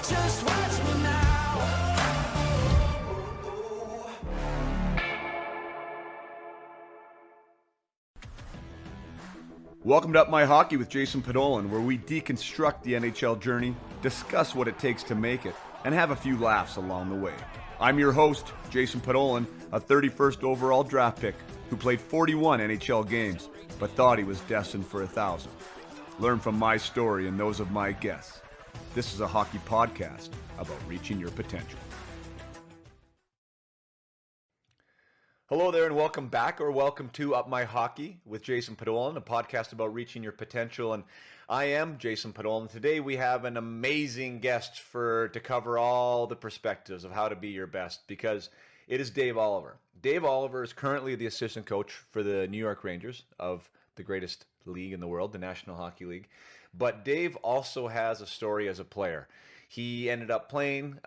Just watch me now. Welcome to Up My Hockey with Jason Podolin, where we deconstruct the NHL journey, discuss what it takes to make it, and have a few laughs along the way. I'm your host, Jason Podolin, a 31st overall draft pick who played 41 NHL games, but thought he was destined for 1,000. Learn from my story and those of my guests. This is a hockey podcast about reaching your potential. Hello there and welcome back, or welcome to Up My Hockey with Jason Podolin, a podcast about reaching your potential. And I am Jason Podolin. Today we have an amazing guest to cover all the perspectives of how to be your best, because it is Dave Oliver. Dave Oliver is currently the assistant coach for the New York Rangers of the greatest league in the world, the National Hockey League. But Dave also has a story as a player. He ended up playing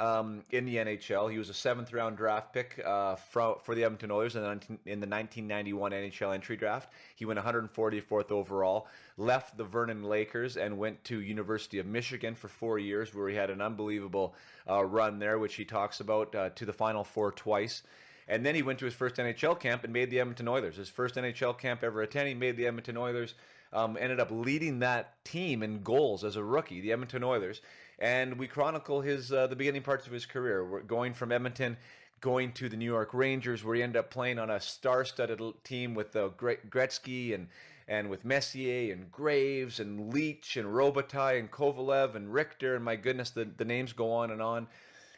in the NHL. He was a 7th-round draft pick for the Edmonton Oilers in the 1991 NHL entry draft. He went 144th overall, left the Vernon Lakers, and went to University of Michigan for 4 years, where he had an unbelievable run there, which he talks about, to the Final Four twice. And then he went to his first NHL camp and made the Edmonton Oilers. His first NHL camp ever attended, he made the Edmonton Oilers. Ended up leading that team in goals as a rookie, the Edmonton Oilers. And we chronicle the beginning parts of his career. We're going from Edmonton, going to the New York Rangers, where he ended up playing on a star-studded team with Gretzky and with Messier and Graves and Leetch and Robitaille and Kovalev and Richter, and my goodness, the names go on and on.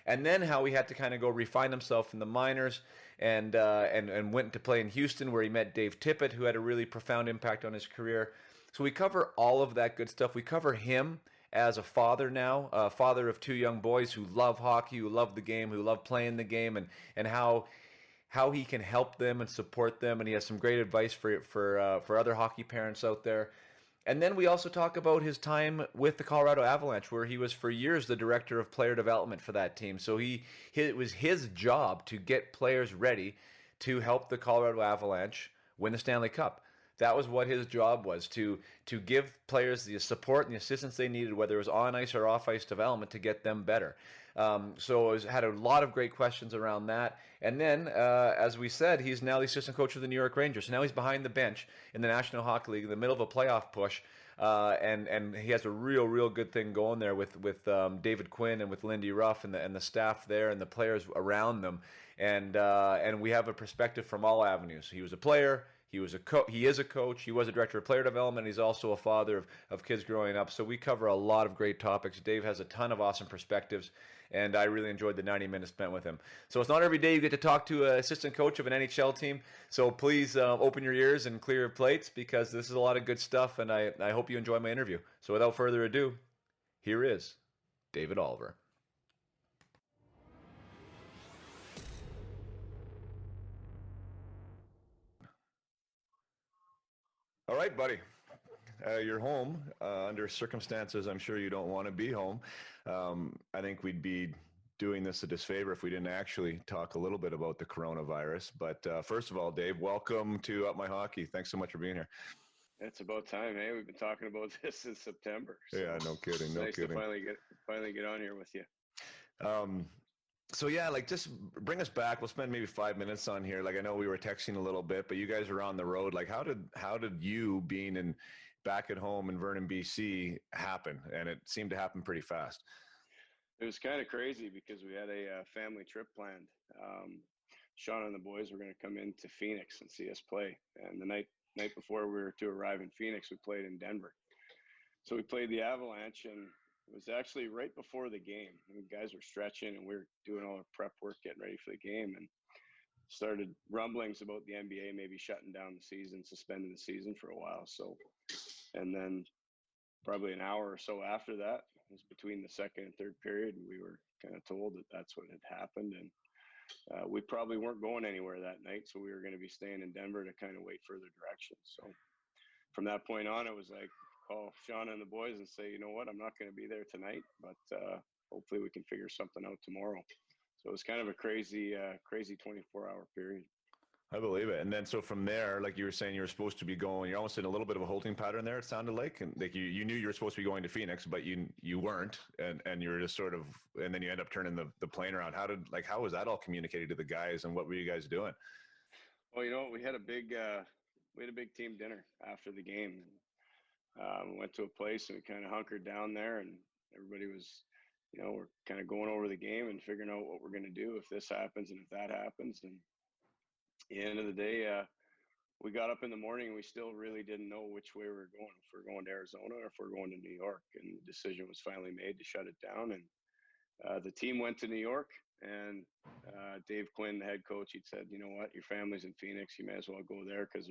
And then how he had to kind of go refine himself in the minors, and went to play in Houston, where he met Dave Tippett, who had a really profound impact on his career. So we cover all of that good stuff. We cover him as a father now, a father of 2 young boys who love hockey, who love the game, who love playing the game, and how he can help them and support them. And he has some great advice for other hockey parents out there. And then we also talk about his time with the Colorado Avalanche, where he was for years the director of player development for that team. So it was his job to get players ready to help the Colorado Avalanche win the Stanley Cup. That was what his job was, to give players the support and the assistance they needed, whether it was on ice or off ice development, to get them better. So it had a lot of great questions around that. And then, as we said, he's now the assistant coach of the New York Rangers. So now he's behind the bench in the National Hockey League in the middle of a playoff push. And he has a real good thing going there with David Quinn and with Lindy Ruff and the staff there and the players around them. And we have a perspective from all avenues. He was a player. He is a coach. He was a director of player development. He's also a father of kids growing up. So we cover a lot of great topics. Dave has a ton of awesome perspectives, and I really enjoyed the 90 minutes spent with him. So it's not every day you get to talk to an assistant coach of an NHL team. So please open your ears and clear your plates, because this is a lot of good stuff, and I hope you enjoy my interview. So without further ado, here is David Oliver. All right, buddy. You're home under circumstances I'm sure you don't want to be home. I think we'd be doing this a disfavor if we didn't actually talk a little bit about the coronavirus. But first of all, Dave, welcome to Up My Hockey. Thanks so much for being here. It's about time, eh? We've been talking about this since September. So yeah, no kidding. It's nice to finally get on here with you. So yeah, just bring us back. We'll spend maybe 5 minutes on here. I know we were texting a little bit, but you guys are on the road. How did you being back at home in Vernon, BC happen? And it seemed to happen pretty fast. It was kind of crazy because we had a family trip planned. Sean and the boys were going to come into Phoenix and see us play. And the night before we were to arrive in Phoenix, we played in Denver. So we played the Avalanche, and it was actually right before the game. The guys were stretching, and we were doing all our prep work, getting ready for the game, and started rumblings about the NBA maybe shutting down the season, suspending the season for a while. So, and then probably an hour or so after that, it was between the second and third period, we were kind of told that that's what had happened. And we probably weren't going anywhere that night, so we were going to be staying in Denver to kind of wait further directions. So from that point on, it was like, call Sean and the boys and say, you know what, I'm not going to be there tonight, but hopefully we can figure something out tomorrow. So it was kind of a crazy 24-hour period. I believe it. And then so from there, like you were saying, you were supposed to be going. You're almost in a little bit of a holding pattern there. It sounded like, and like you knew you were supposed to be going to Phoenix, but you weren't, and you were just sort of, and then you end up turning the plane around. How was that all communicated to the guys, and what were you guys doing? Well, you know, we had a big team dinner after the game. We went to a place and we kind of hunkered down there, and everybody was, you know, we're kind of going over the game and figuring out what we're going to do if this happens and if that happens. And at the end of the day, we got up in the morning and we still really didn't know which way we were going, if we're going to Arizona or if we're going to New York. And the decision was finally made to shut it down. And the team went to New York, and Dave Quinn, the head coach, he said, you know what, your family's in Phoenix. You may as well go there because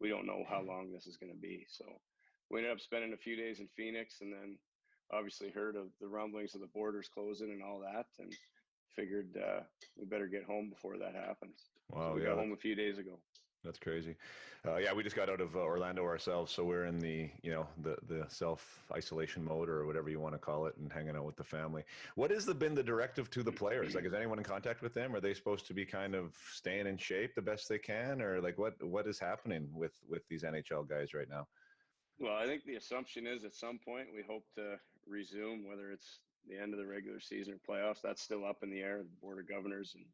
we don't know how long this is going to be. So we ended up spending a few days in Phoenix, and then obviously heard of the rumblings of the borders closing and all that, and figured we better get home before that happens. So Wow, we yeah, got home a few days ago. that's crazy. Yeah, we just got out of Orlando ourselves, so we're in the self isolation mode or whatever you want to call it, and hanging out with the family. What has been the directive to the players? Like, is anyone in contact with them? Are they supposed to be kind of staying in shape the best they can, or like what is happening with these NHL guys right now? Well, I think the assumption is at some point we hope to resume, whether it's the end of the regular season or playoffs. That's still up in the air. The board of governors and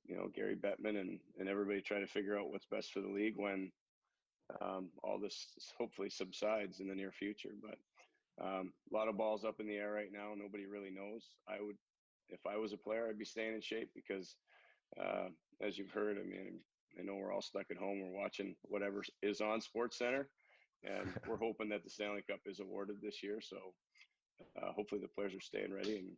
you know, Gary Bettman and everybody try to figure out what's best for the league when all this hopefully subsides in the near future. But a lot of balls up in the air right now. Nobody really knows. If I was a player, I'd be staying in shape because, as you've heard, I mean, I know we're all stuck at home. We're watching whatever is on Sports Center, and we're hoping that the Stanley Cup is awarded this year. So hopefully the players are staying ready, and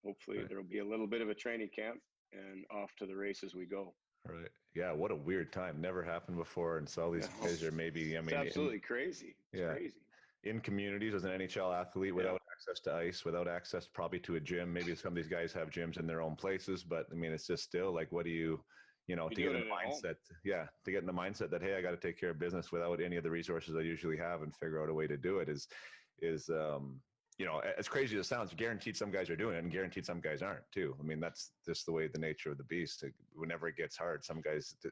hopefully Right. there'll be a little bit of a training camp and off to the races we go. Right. Yeah. What a weird time. Never happened before. And so all these No, guys are maybe, I it's mean, absolutely crazy. It's yeah, crazy. in communities as an NHL athlete Yeah. without access to ice, without access probably to a gym. Maybe some of these guys have gyms in their own places, but I mean, it's just still like, what do to You're get in doing the it at home. mindset, yeah, to get in the mindset that, hey, I got to take care of business without any of the resources I usually have and figure out a way to do it is, as crazy as it sounds, guaranteed some guys are doing it and guaranteed some guys aren't too. I mean, that's just the way the nature of the beast. Whenever it gets hard, some guys, the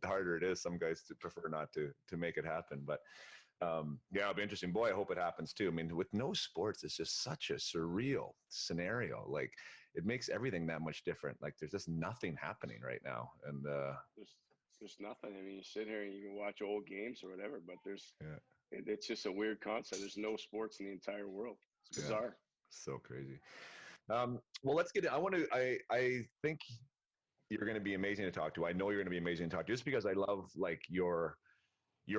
harder it is, some guys prefer not to make it happen. But yeah, it'll be interesting. Boy, I hope it happens too. I mean, with no sports, it's just such a surreal scenario. Like it makes everything that much different. Like there's just nothing happening right now. And There's there's nothing. I mean, you sit here and you can watch old games or whatever, but yeah, it's just a weird concept. There's no sports in the entire world. It's yeah, bizarre. so crazy. Well, let's get it. I think you're going to be amazing to talk to. I know you're going to be amazing to talk to just because I love like your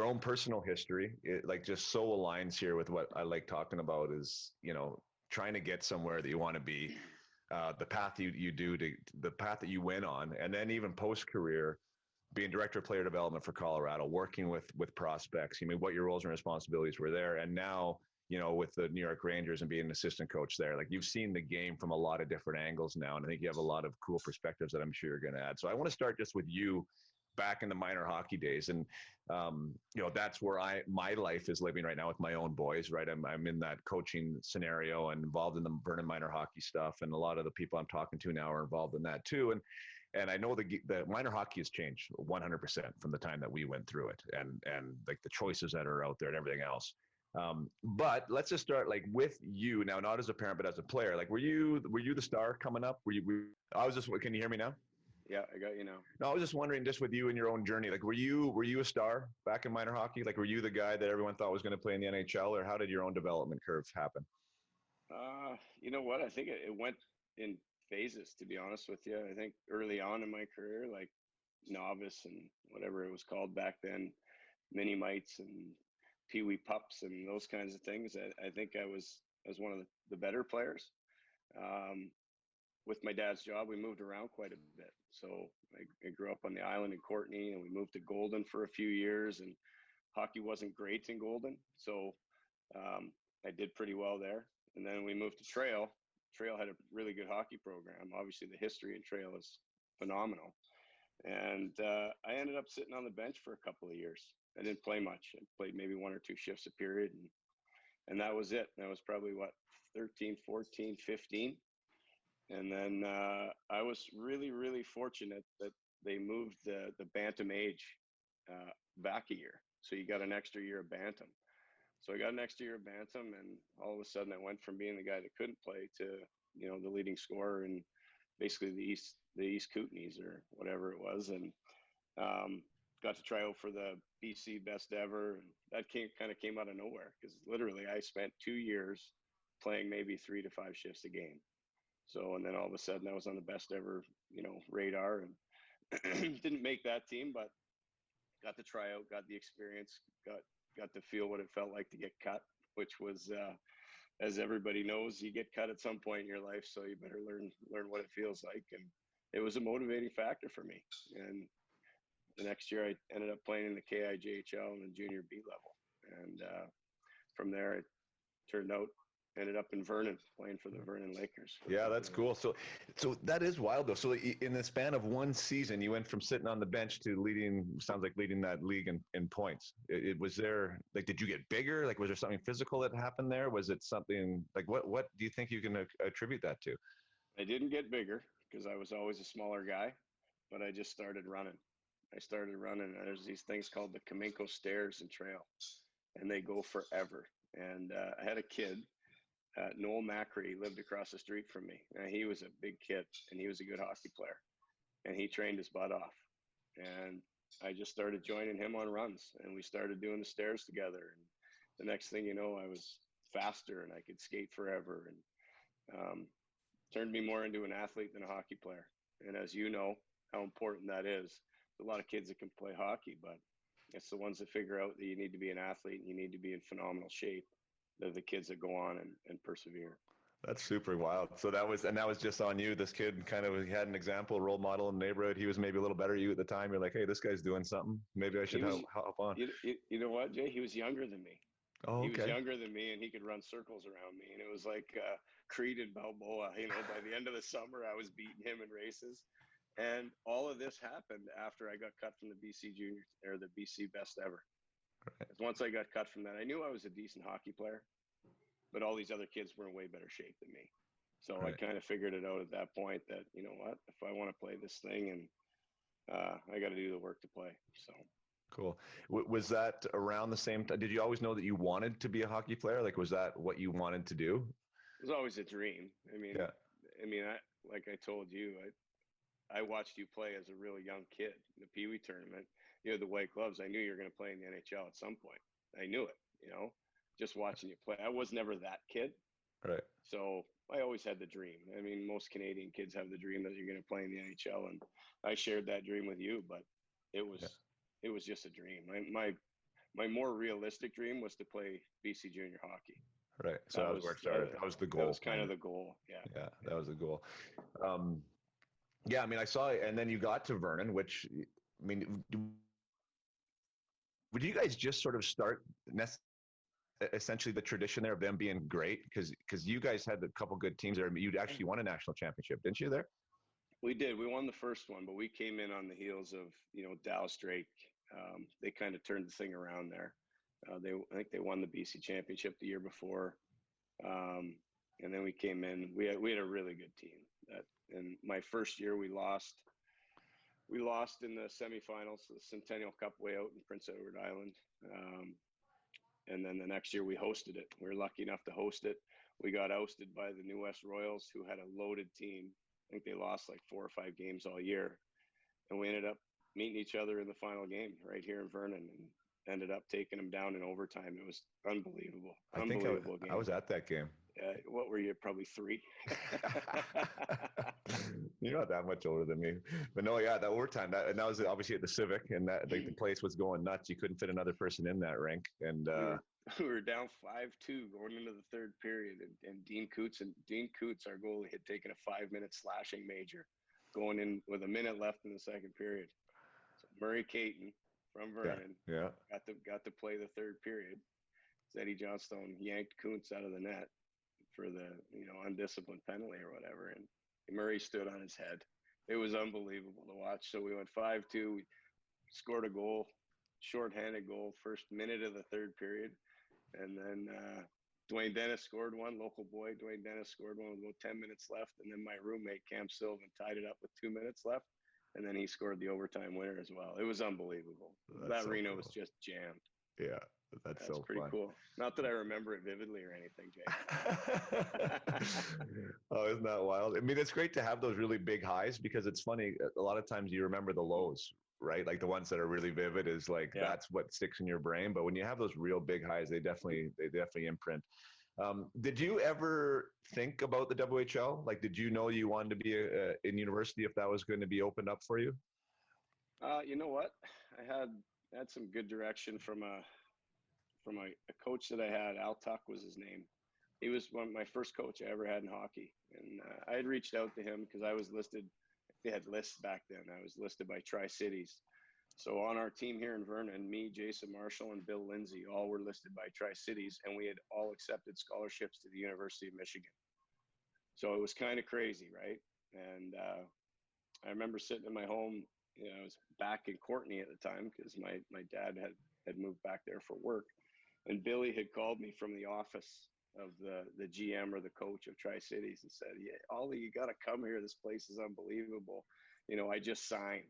own personal history. It like just so aligns here with what I like talking about is, trying to get somewhere that you want to be, the path the path that you went on. And then even post career, being director of player development for Colorado, working with prospects. I mean, what your roles and responsibilities were there. And now, with the New York Rangers and being an assistant coach there, like you've seen the game from a lot of different angles now. And I think you have a lot of cool perspectives that I'm sure you're going to add. So I want to start just with you back in the minor hockey days. And, that's where my life is living right now with my own boys, right? I'm in that coaching scenario and involved in the Vernon minor hockey stuff. And a lot of the people I'm talking to now are involved in that too. And I know the minor hockey has changed 100% from the time that we went through it, and like the choices that are out there and everything else. But let's just start like with you now, not as a parent, but as a player. Like, were you the star coming up? I was just. Can you hear me now? Yeah, I got you now. No, I was just wondering, just with you and your own journey, like, were you a star back in minor hockey? Like, were you the guy that everyone thought was going to play in the NHL, or how did your own development curve happen? You know what? I think it went in phases, to be honest with you. I think early on in my career, like novice and whatever it was called back then, mini mites and pee wee pups and those kinds of things. I think I was one of the better players. Um, with my dad's job, we moved around quite a bit. So I grew up on the island in Courtney, and we moved to Golden for a few years, and hockey wasn't great in Golden. So I did pretty well there. And then we moved to Trail. Trail had a really good hockey program. Obviously, the history in Trail is phenomenal. And I ended up sitting on the bench for a couple of years. I didn't play much. I played maybe 1 or 2 shifts a period. And that was it. That was probably 13, 14, 15. And then I was really, really fortunate that they moved the bantam age back a year, so you got an extra year of bantam. So I got an extra year of bantam, and all of a sudden I went from being the guy that couldn't play to, you know, the leading scorer in basically the East Kootenays or whatever it was, and got to try out for the BC best ever, and that came out of nowhere, because literally I spent 2 years playing maybe 3 to 5 shifts a game. So, and then all of a sudden I was on the best ever, you know, radar, and didn't make that team, but got to try out, got the experience, got to feel what it felt like to get cut, which was, as everybody knows, you get cut at some point in your life, so you better learn what it feels like. And it was a motivating factor for me. And the next year I ended up playing in the KIJHL and the junior B level. And from there, it turned out, ended up in Vernon, playing for the Vernon Lakers. Yeah, that's cool. So that is wild, though. So in the span of one season, you went from sitting on the bench to sounds like leading that league in points. It was there, like, did you get bigger? Like, was there something physical that happened there? Was it something, like, what do you think you can attribute that to? I didn't get bigger, because I was always a smaller guy, but I just started running. And there's these things called the Kaminko stairs and trail, and they go forever. And I had a kid, Noel Macri, lived across the street from me. And he was a big kid, and he was a good hockey player, and he trained his butt off. And I just started joining him on runs, and we started doing the stairs together. And the next thing you know, I was faster and I could skate forever, and turned me more into an athlete than a hockey player. And as you know, how important that is. There's a lot of kids that can play hockey, but it's the ones that figure out that you need to be an athlete and you need to be in phenomenal shape. They're the kids that go on and persevere. That's super wild. So that was just on you. This kid kind of had an example, role model in the neighborhood. He was maybe a little better than you at the time. You're like, hey, this guy's doing something. Maybe I should help on. You know what, Jay? He was younger than me. Oh, okay. He was younger than me, and he could run circles around me. And it was like Creed and Balboa. You know, by the end of the summer, I was beating him in races. And all of this happened after I got cut from the BC Junior, or the BC Best Ever. Right. Once I got cut from that, I knew I was a decent hockey player, but all these other kids were in way better shape than me. So right. I kind of figured it out at that point that, you know what, if I want to play this thing, and I got to do the work to play. So cool. Was that around the same time? Did you always know that you wanted to be a hockey player? Like, was that what you wanted to do? It was always a dream. I mean, like I told you, I watched you play as a really young kid in the Pee Wee tournament. You had the white gloves. I knew you were going to play in the NHL at some point. I knew it, you know, just watching you play. I was never that kid. Right. So I always had the dream. I mean, most Canadian kids have the dream that you're going to play in the NHL, and I shared that dream with you, but it was just a dream. My more realistic dream was to play BC junior hockey. Right. So that was where it started. That was the goal. That was kind of the goal. Yeah. Yeah, that was the goal. Yeah, I mean, I saw it, and then you got to Vernon, which, I mean, would you guys just sort of start essentially the tradition there of them being great? Because you guys had a couple good teams there. You'd actually won a national championship, didn't you, there? We did. We won the first one, but we came in on the heels of, you know, Dallas Drake. They kind of turned the thing around there. I think they won the BC championship the year before. And then we came in. We had a really good team. In my first year, we lost in the semifinals, the Centennial Cup way out in Prince Edward Island. And then the next year we hosted it. We were lucky enough to host it. We got ousted by the New West Royals, who had a loaded team. I think they lost like 4 or 5 games all year. And we ended up meeting each other in the final game right here in Vernon, and ended up taking them down in overtime. It was unbelievable. I was at that game. What were you? Probably 3. You're not that much older than me, but no, yeah, that overtime, that was obviously at the Civic, and that the place was going nuts. You couldn't fit another person in that rink, and we were down 5-2 going into the third period, and Dean Coots, our goalie, had taken a 5-minute slashing major, going in with a minute left in the second period. So Murray Caton from Vernon, got to play the third period. Eddie Johnstone yanked Kuntz out of the net for the, you know, undisciplined penalty or whatever, and Murray stood on his head. It was unbelievable to watch. So we went 5-2. We scored a goal, shorthanded goal, first minute of the third period, and then Dwayne Dennis scored one. Local boy Dwayne Dennis scored one with about 10 minutes left, and then my roommate Cam Sylvan tied it up with 2 minutes left. and then he scored the overtime winner as well. It was unbelievable. That's That so arena cool. was just jammed. Yeah, that's That's so pretty fun. cool. Not that I remember it vividly or anything, Jay. Oh, isn't that wild? I mean, it's great to have those really big highs because it's funny. A lot of times you remember the lows, right? Like the ones that are really vivid is like Yeah. that's what sticks in your brain. But when you have those real big highs, they definitely imprint. Did you ever think about the WHL? Like, did you know you wanted to be in university if that was going to be opened up for you? You know what? I had some good direction from a coach that I had. Al Tuck was his name. He was my first coach I ever had in hockey, and I had reached out to him because I was listed. They had lists back then. I was listed by Tri-Cities. So on our team here in Vernon, me, Jason Marshall, and Bill Lindsay all were listed by Tri-Cities, and we had all accepted scholarships to the University of Michigan. So it was kind of crazy, right? And I remember sitting in my home. You know, I was back in Courtney at the time because my dad had moved back there for work, and Billy had called me from the office of the GM or the coach of Tri-Cities and said, "Yeah, Ollie, you got to come here. This place is unbelievable. You know, I just signed."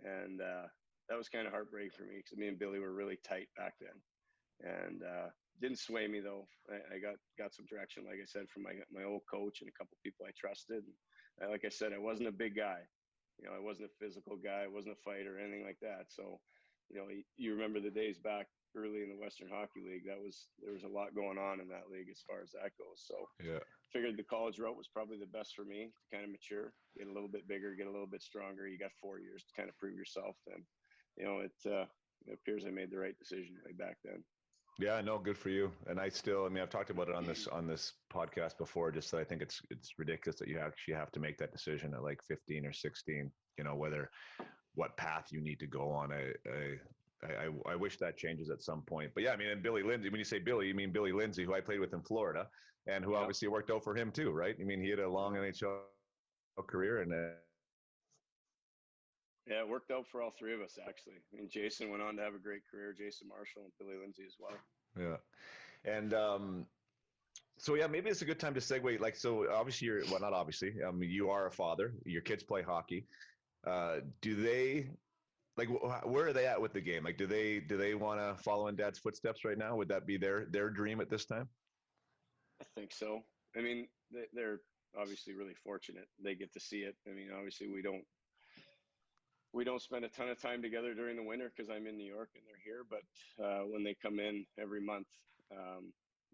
And that was kind of heartbreaking for me because me and Billy were really tight back then, and didn't sway me though. I got some direction, like I said, from my old coach and a couple people I trusted. And like I said, I wasn't a big guy. You know, I wasn't a physical guy. I wasn't a fighter or anything like that. So, you know, you remember the days back early in the Western Hockey League. There was a lot going on in that league as far as that goes. So, Yeah. figured the college route was probably the best for me to kind of mature, get a little bit bigger, get a little bit stronger. You got 4 years to kind of prove yourself. And, you know, it appears I made the right decision way back then. Yeah, no, good for you. And I mean, I've talked about it on this podcast before, just that I think it's ridiculous that you actually have to make that decision at like 15 or 16, you know, what path you need to go on. I wish that changes at some point. But yeah, I mean, and Billy Lindsay, when you say Billy, you mean Billy Lindsay, who I played with in Florida and who obviously worked out for him too, right? I mean, he had a long NHL career and yeah, it worked out for all three of us, actually. I mean, Jason went on to have a great career, Jason Marshall and Billy Lindsay as well. yeah. And so yeah, maybe it's a good time to segue. Like, so obviously not obviously, you are a father, your kids play hockey. Do they, like, where are they at with the game? Like, do they want to follow in dad's footsteps right now? Would that be their dream at this time? I think so. I mean, they're obviously really fortunate. They get to see it. I mean, obviously we don't spend a ton of time together during the winter because I'm in New York and they're here. But when they come in every month,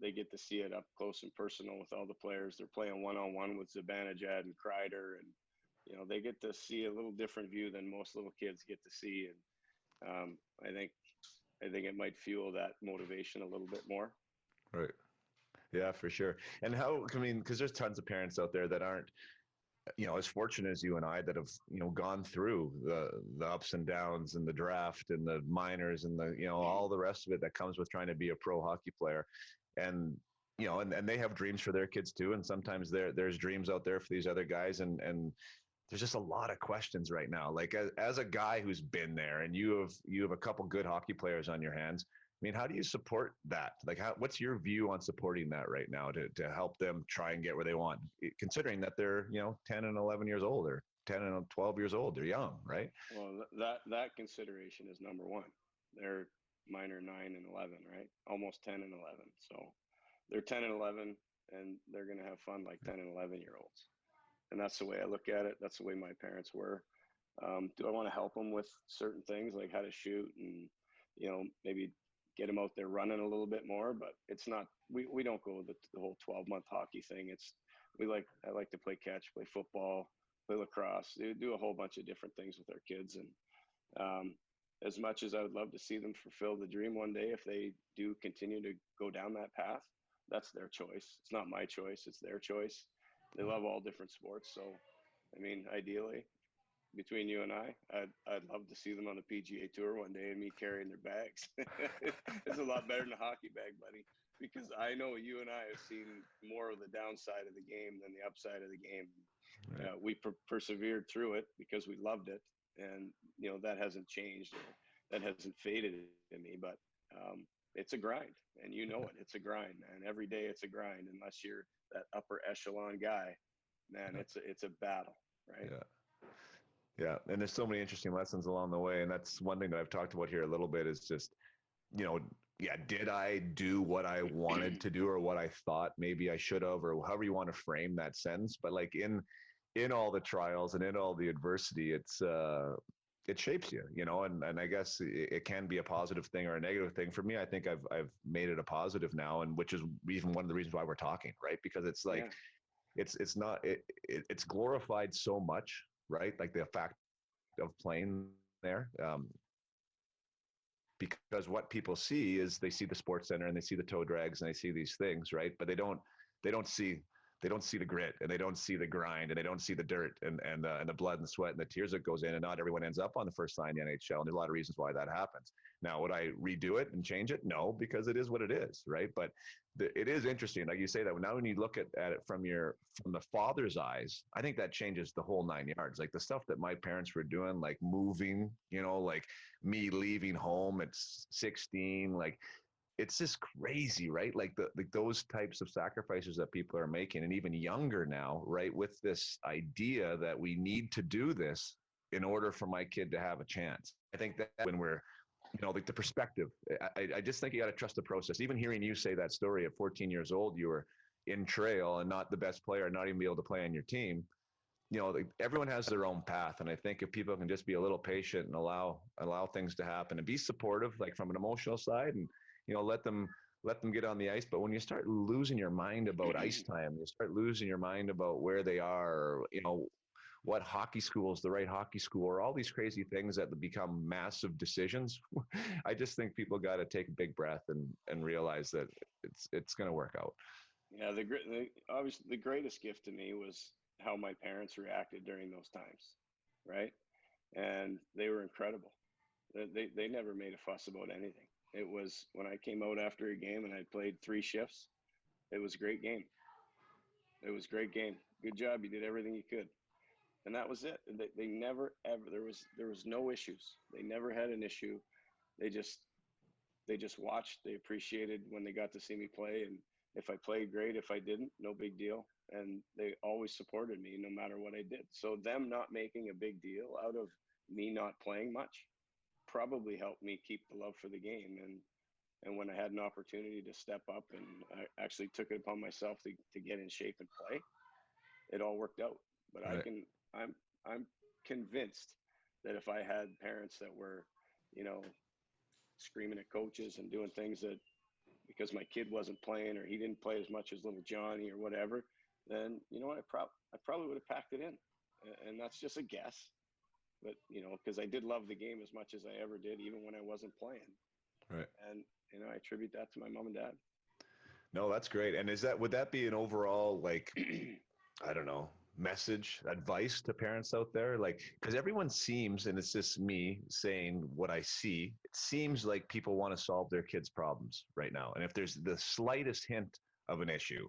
they get to see it up close and personal with all the players. They're playing one-on-one with Zibanejad and Kreider, and you know they get to see a little different view than most little kids get to see. And I think it might fuel that motivation a little bit more. Right. Yeah, for sure. And how, I mean, because there's tons of parents out there that aren't, you know, as fortunate as you and I that have, you know, gone through the ups and downs and the draft and the minors and the, you know, all the rest of it that comes with trying to be a pro hockey player. And, you know, and they have dreams for their kids too. And sometimes there's dreams out there for these other guys. And there's just a lot of questions right now. Like as a guy who's been there and you have a couple good hockey players on your hands. I mean, how do you support that? Like, what's your view on supporting that right now to help them try and get where they want, considering that they're, you know, 10 and 11 years old or 10 and 12 years old, they're young, right? Well, that consideration is number one. They're minor 9 and 11, right? Almost 10 and 11. So they're 10 and 11 and they're going to have fun like 10 and 11-year-olds. And that's the way I look at it. That's the way my parents were. Do I want to help them with certain things like how to shoot and, you know, maybe get them out there running a little bit more? But it's not, we don't go the whole 12-month hockey thing. I like to play catch, play football, play lacrosse, do a whole bunch of different things with our kids. And as much as I would love to see them fulfill the dream one day, if they do continue to go down that path, that's their choice. It's not my choice. It's their choice. They love all different sports. So, I mean, ideally, between you and I'd love to see them on the PGA Tour one day and me carrying their bags. It's a lot better than a hockey bag, buddy, because I know you and I have seen more of the downside of the game than the upside of the game. Right. We persevered through it because we loved it, and you know that hasn't changed, or that hasn't faded in me. But it's a grind, and you know it. It's a grind, man. Every day it's a grind. Unless you're that upper echelon guy, man, it's a battle, right? Yeah. Yeah. And there's so many interesting lessons along the way. And that's one thing that I've talked about here a little bit is just, you know, yeah, did I do what I wanted to do or what I thought maybe I should have, or however you want to frame that sentence. But like in all the trials and in all the adversity, it shapes you, you know, and I guess it can be a positive thing or a negative thing. For me, I think I've made it a positive now, and which is even one of the reasons why we're talking, right? Because it's like Yeah. it's not it's glorified so much, right? Like the fact of playing there. Because what people see is they see the sports center and they see the toe drags and they see these things, right? But they don't see they don't see the grit and they don't see the grind and they don't see the dirt and the blood and sweat and the tears that goes in. And not everyone ends up on the first line in the NHL. And there's a lot of reasons why that happens. Now, would I redo it and change it? No, because it is what it is, right? But it is interesting, like you say that now when you look at it from the father's eyes, I think that changes the whole 9 yards. Like the stuff that my parents were doing, like moving, you know, like me leaving home at 16, like it's just crazy, right? Like those types of sacrifices that people are making, and even younger now, right? With this idea that we need to do this in order for my kid to have a chance. I think that when we're, you know, like the perspective, I just think you got to trust the process. Even hearing you say that story at 14 years old, you were in trail and not the best player, and not even be able to play on your team. You know, like everyone has their own path, and I think if people can just be a little patient and allow things to happen and be supportive, like from an emotional side, and you know, let them get on the ice. But when you start losing your mind about ice time, you start losing your mind about where they are, or, you know, what hockey school is the right hockey school, or all these crazy things that become massive decisions. I just think people got to take a big breath and realize that it's going to work out. Yeah, obviously the greatest gift to me was how my parents reacted during those times, right? And they were incredible. They never made a fuss about anything. It was when I came out after a game and I played 3 shifts. It was a great game. It was a great game. Good job. You did everything you could, and that was it. They never ever there was no issues. They never had an issue. They just they just watched. They appreciated when they got to see me play, and if I played great, if I didn't, no big deal. And they always supported me no matter what I did. So them not making a big deal out of me not playing much probably helped me keep the love for the game. And when I had an opportunity to step up and I actually took it upon myself to get in shape and play, it all worked out. But Right. I'm convinced that if I had parents that were, you know, screaming at coaches and doing things that because my kid wasn't playing or he didn't play as much as little Johnny or whatever, then you know what, I probably would have packed it in. And that's just a guess. But you know, because I did love the game as much as I ever did, even when I wasn't playing. Right. And you know, I attribute that to my mom and dad. No, that's great. And would that be an overall, like, I don't know, message, advice to parents out there? Like, because everyone seems, and it's just me saying what I see, it seems like people want to solve their kids' problems right now. And if there's the slightest hint of an issue,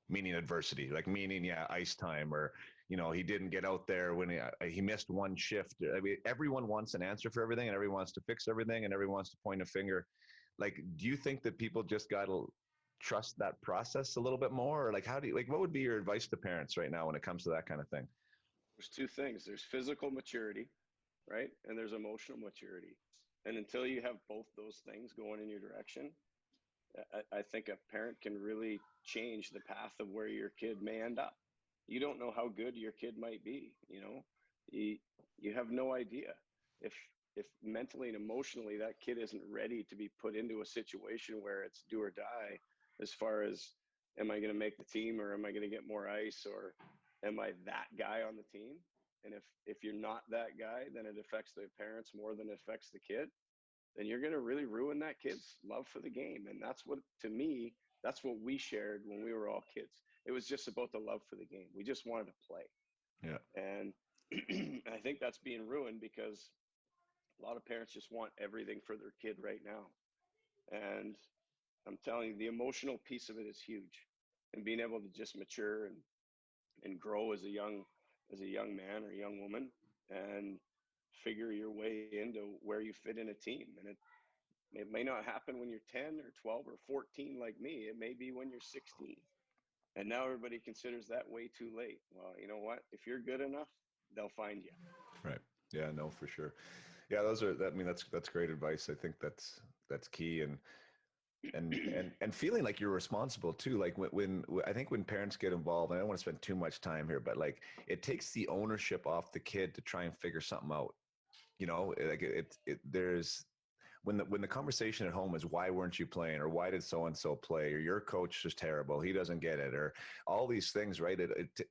meaning adversity, like meaning, yeah, ice time, or, you know, he didn't get out there when he missed one shift. I mean, everyone wants an answer for everything, and everyone wants to fix everything, and everyone wants to point a finger. Like, do you think that people just got to trust that process a little bit more? Or like, how do you, like, what would be your advice to parents right now when it comes to that kind of thing? There's two things. There's physical maturity, right? And there's emotional maturity. And until you have both those things going in your direction, I think a parent can really change the path of where your kid may end up. You don't know how good your kid might be, you know. You you have no idea if if mentally and emotionally that kid isn't ready to be put into a situation where it's do or die as far as am I going to make the team or am I going to get more ice or am I that guy on the team? And if you're not that guy, then it affects the parents more than it affects the kid, then you're going to really ruin that kid's love for the game. And that's what, to me, that's what we shared when we were all kids. It was just about the love for the game. We just wanted to play. Yeah. And I think that's being ruined because a lot of parents just want everything for their kid right now. And I'm telling you, the emotional piece of it is huge. And being able to just mature and grow as a young man or a young woman and figure your way into where you fit in a team. And it may not happen when you're 10 or 12 or 14 like me. It may be when you're 16. And now everybody considers that way too late. Well, you know what? If you're good enough, they'll find you. Right. Yeah, no, for sure. Yeah, that's great advice. I think that's key. And feeling like you're responsible too. Like when I think when parents get involved, and I don't want to spend too much time here, but like it takes the ownership off the kid to try and figure something out. Like there's when the conversation at home is why weren't you playing, or why did so and so play, or your coach is terrible, he doesn't get it, or all these things, right?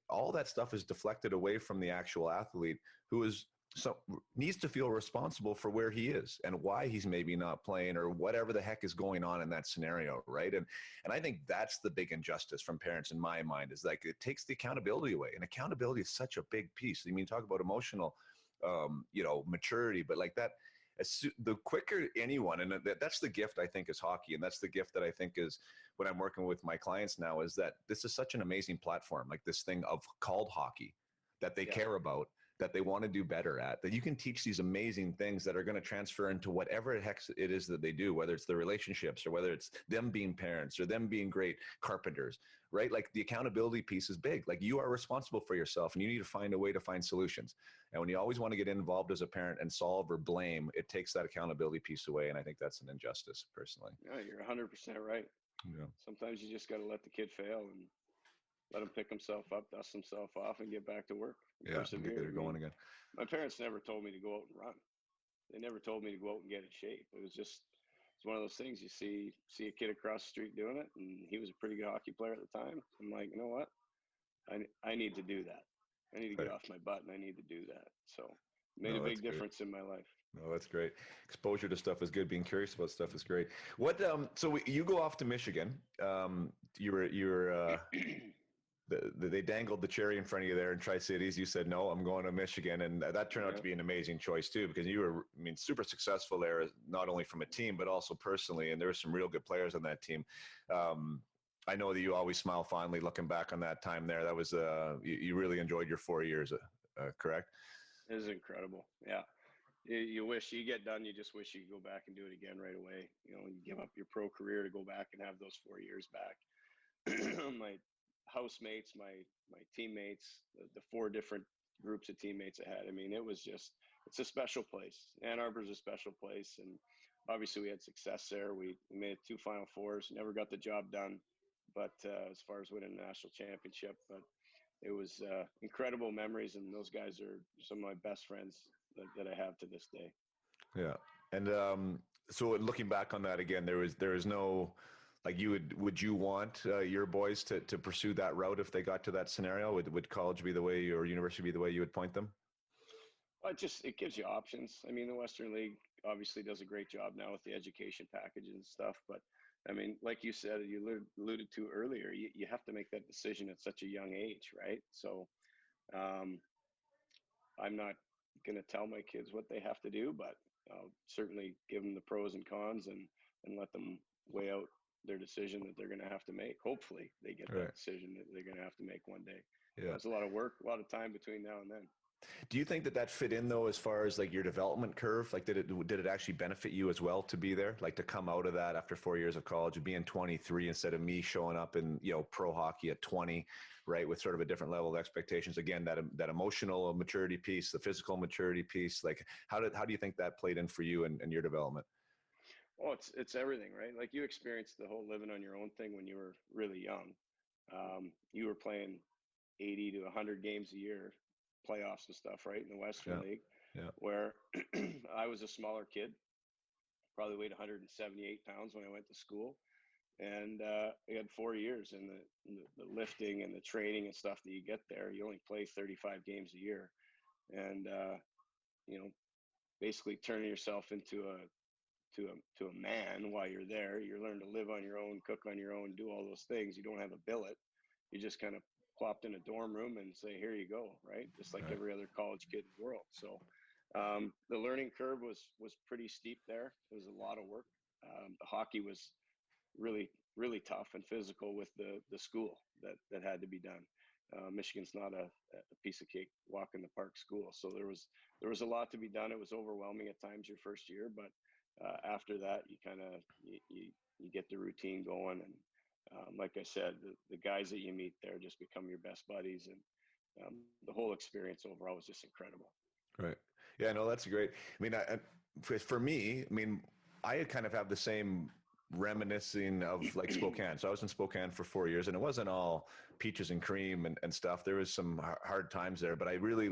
All that stuff is deflected away from the actual athlete who is so needs to feel responsible for where he is and why he's maybe not playing or whatever the heck is going on in that scenario, right? And I think that's the big injustice from parents in my mind, is like it takes the accountability away, and accountability is such a big piece. I mean, talk about emotional maturity, but like that, the quicker anyone, and that's the gift I think is hockey, and that's the gift that I think is when I'm working with my clients now, is that this is such an amazing platform, like this thing of called hockey that they care about, that they want to do better at, that you can teach these amazing things that are going to transfer into whatever the heck it is that they do, whether it's the relationships or whether it's them being parents or them being great carpenters, right? Like the accountability piece is big. Like you are responsible for yourself, and you need to find a way to find solutions. And when you always want to get involved as a parent and solve or blame, it takes that accountability piece away. And I think that's an injustice personally. Yeah, you're 100% right. Yeah. Sometimes you just got to let the kid fail and let him pick himself up, dust himself off, and get back to work and Yeah. And get persevere. it going again. My parents never told me to go out and run. They never told me to go out and get in shape. It's one of those things. You see a kid across the street doing it, and he was a pretty good hockey player at the time. I'm like, you know what? I need to do that. I need to get Right. off my butt, and I need to do that. So it made a No, that's big great. difference in my life. No, that's great. Exposure to stuff is good. Being curious about stuff is great. What? So you go off to Michigan. They dangled the cherry in front of you there in Tri-Cities. You said, no, I'm going to Michigan. And that turned out to be an amazing choice too, because you were, I mean, super successful there, not only from a team, but also personally. And there were some real good players on that team. I know that you always smile fondly looking back on that time there. That was, you really enjoyed your 4 years, correct? It was incredible. Yeah. You wish you get done. You just wish you could go back and do it again right away. You know, you give up your pro career to go back and have those 4 years back. My housemates, my teammates, the four different groups of teammates I had. I mean, it's a special place. Ann Arbor's a special place, and obviously we had success there. We made it 2 Final Fours, never got the job done, but as far as winning a national championship, but it was incredible memories, and those guys are some of my best friends that I have to this day. Yeah. And so looking back on that again, there is no, like would you want your boys to pursue that route if they got to that scenario? Would college be the way, or university be the way you would point them? Well, it gives you options. I mean, the Western League obviously does a great job now with the education package and stuff, but I mean, like you said, you alluded to earlier, you have to make that decision at such a young age, right? So um, I'm not going to tell my kids what they have to do, but I'll certainly give them the pros and cons and let them weigh out their decision that they're going to have to make. Hopefully they get Right. that decision that they're going to have to make one day. Yeah. It's a lot of work, a lot of time between now and then. Do you think that fit in though, as far as like your development curve? Like, did it actually benefit you as well to be there? Like to come out of that after 4 years of college and being 23 instead of me showing up in, pro hockey at 20, right? With sort of a different level of expectations. Again, that emotional maturity piece, the physical maturity piece. Like how do you think that played in for you and your development? Well, it's everything, right? Like you experienced the whole living on your own thing when you were really young. You were playing 80 to 100 games a year, playoffs and stuff, right? In the Western Yeah. League, Yeah. where I was a smaller kid, probably weighed 178 pounds when I went to school. And I had 4 years in the lifting and the training and stuff that you get there. You only play 35 games a year. And, you know, basically turning yourself into a man while you're there. You learn to live on your own, cook on your own, do all those things. You don't have a billet. You just kind of plopped in a dorm room and say, here you go, right? Just like Right. every other college kid in the world. So the learning curve was pretty steep there. It was a lot of work. The hockey was really, really tough and physical with the school that had to be done. Michigan's not a piece of cake, walk in the park school. So there was a lot to be done. It was overwhelming at times your first year, but after that, you kind of you get the routine going, and like I said, the guys that you meet there just become your best buddies, and the whole experience overall was just incredible. Right. Yeah, no, that's great. I mean, for me, I mean, I kind of have the same reminiscing of like Spokane. So I was in Spokane for 4 years, and it wasn't all peaches and cream and stuff. There was some hard times there, but I really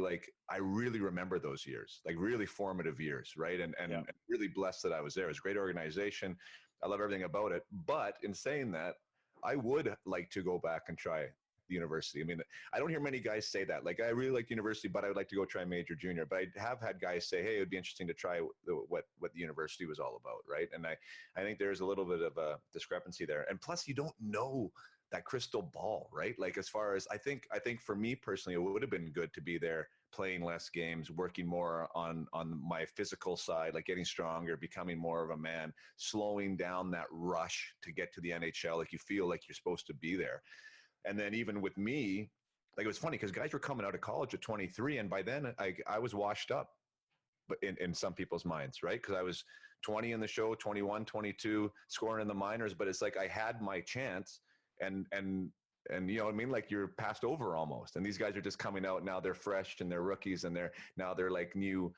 remember those years, like really formative years, right? Yeah. And really blessed that I was there. It was a great organization. I love everything about it. But in saying that, I would like to go back and try the university. I mean, I don't hear many guys say that. Like, I really like university, but I would like to go try major junior. But I have had guys say, hey, it would be interesting to try what the university was all about, right? And I think there's a little bit of a discrepancy there. And plus, you don't know that crystal ball, right? Like, as far as I think for me personally, it would have been good to be there, playing less games, working more on my physical side, like getting stronger, becoming more of a man, slowing down that rush to get to the NHL. Like, you feel like you're supposed to be there. And then even with me, like, it was funny because guys were coming out of college at 23, and by then I was washed up, but in some people's minds, right? Because I was 20 in the show, 21, 22, scoring in the minors, but it's like I had my chance, and you know what I mean? Like, you're passed over almost. And these guys are just coming out now; they're fresh and they're rookies, and they're like new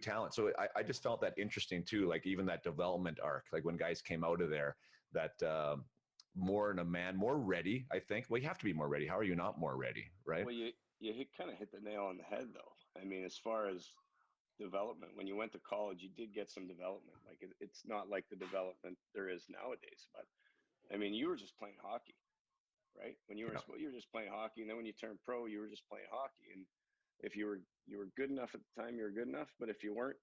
talent. So I just felt that interesting too. Like, even that development arc, like when guys came out of there, that more in a man, more ready, I think. Well, you have to be more ready. How are you not more ready, right? Well, you kind of hit the nail on the head, though. I mean, as far as development, when you went to college, you did get some development. Like, it's not like the development there is nowadays. But I mean, you were just playing hockey, right? When you were in Yeah. school, you were just playing hockey, and then when you turned pro, you were just playing hockey. And if you were good enough at the time, you were good enough. But if you weren't,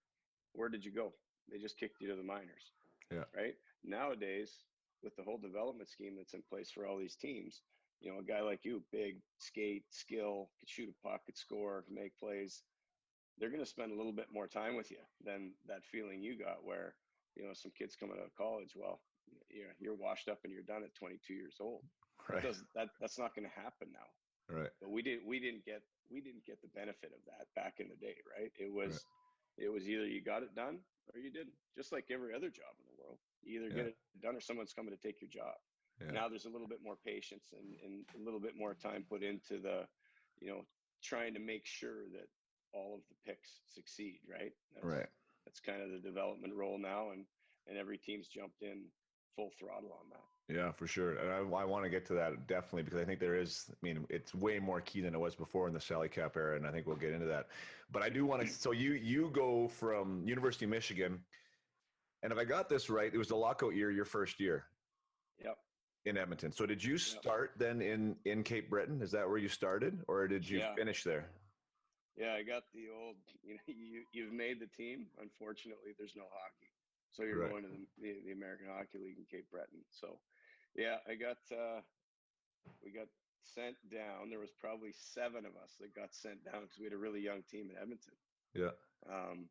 where did you go? They just kicked you to the minors, Yeah. right? Nowadays, with the whole development scheme that's in place for all these teams, you know, a guy like you, big, skate, skill, could shoot a puck, could score, could make plays. They're going to spend a little bit more time with you than that feeling you got where, you know, some kids coming out of college, well, you're washed up and you're done at 22 years old. Right. That's not going to happen now. Right. But we didn't get the benefit of that back in the day, right? Right. It was either you got it done or you didn't. Just like every other job in the world, you either Yeah. get it done or someone's coming to take your job. Yeah. Now there's a little bit more patience and a little bit more time put into the, you know, trying to make sure that all of the picks succeed, right? Right. That's kind of the development role now, and every team's jumped in full throttle on that. Yeah, for sure. And I want to get to that definitely, because I think there is, I mean, it's way more key than it was before in the Sally Cap era, and I think we'll get into that. But I do want to, so you go from University of Michigan, and if I got this right, it was the lockout year, your first year Yep. in Edmonton. So did you Yep. start then in Cape Breton? Is that where you started, or did you Yeah. finish there? Yeah, I got the old, you know, you've made the team. Unfortunately, there's no hockey. So you're Right. going to the American Hockey League in Cape Breton. So yeah, we got sent down. There was probably 7 of us that got sent down because we had a really young team in Edmonton. Yeah. Um,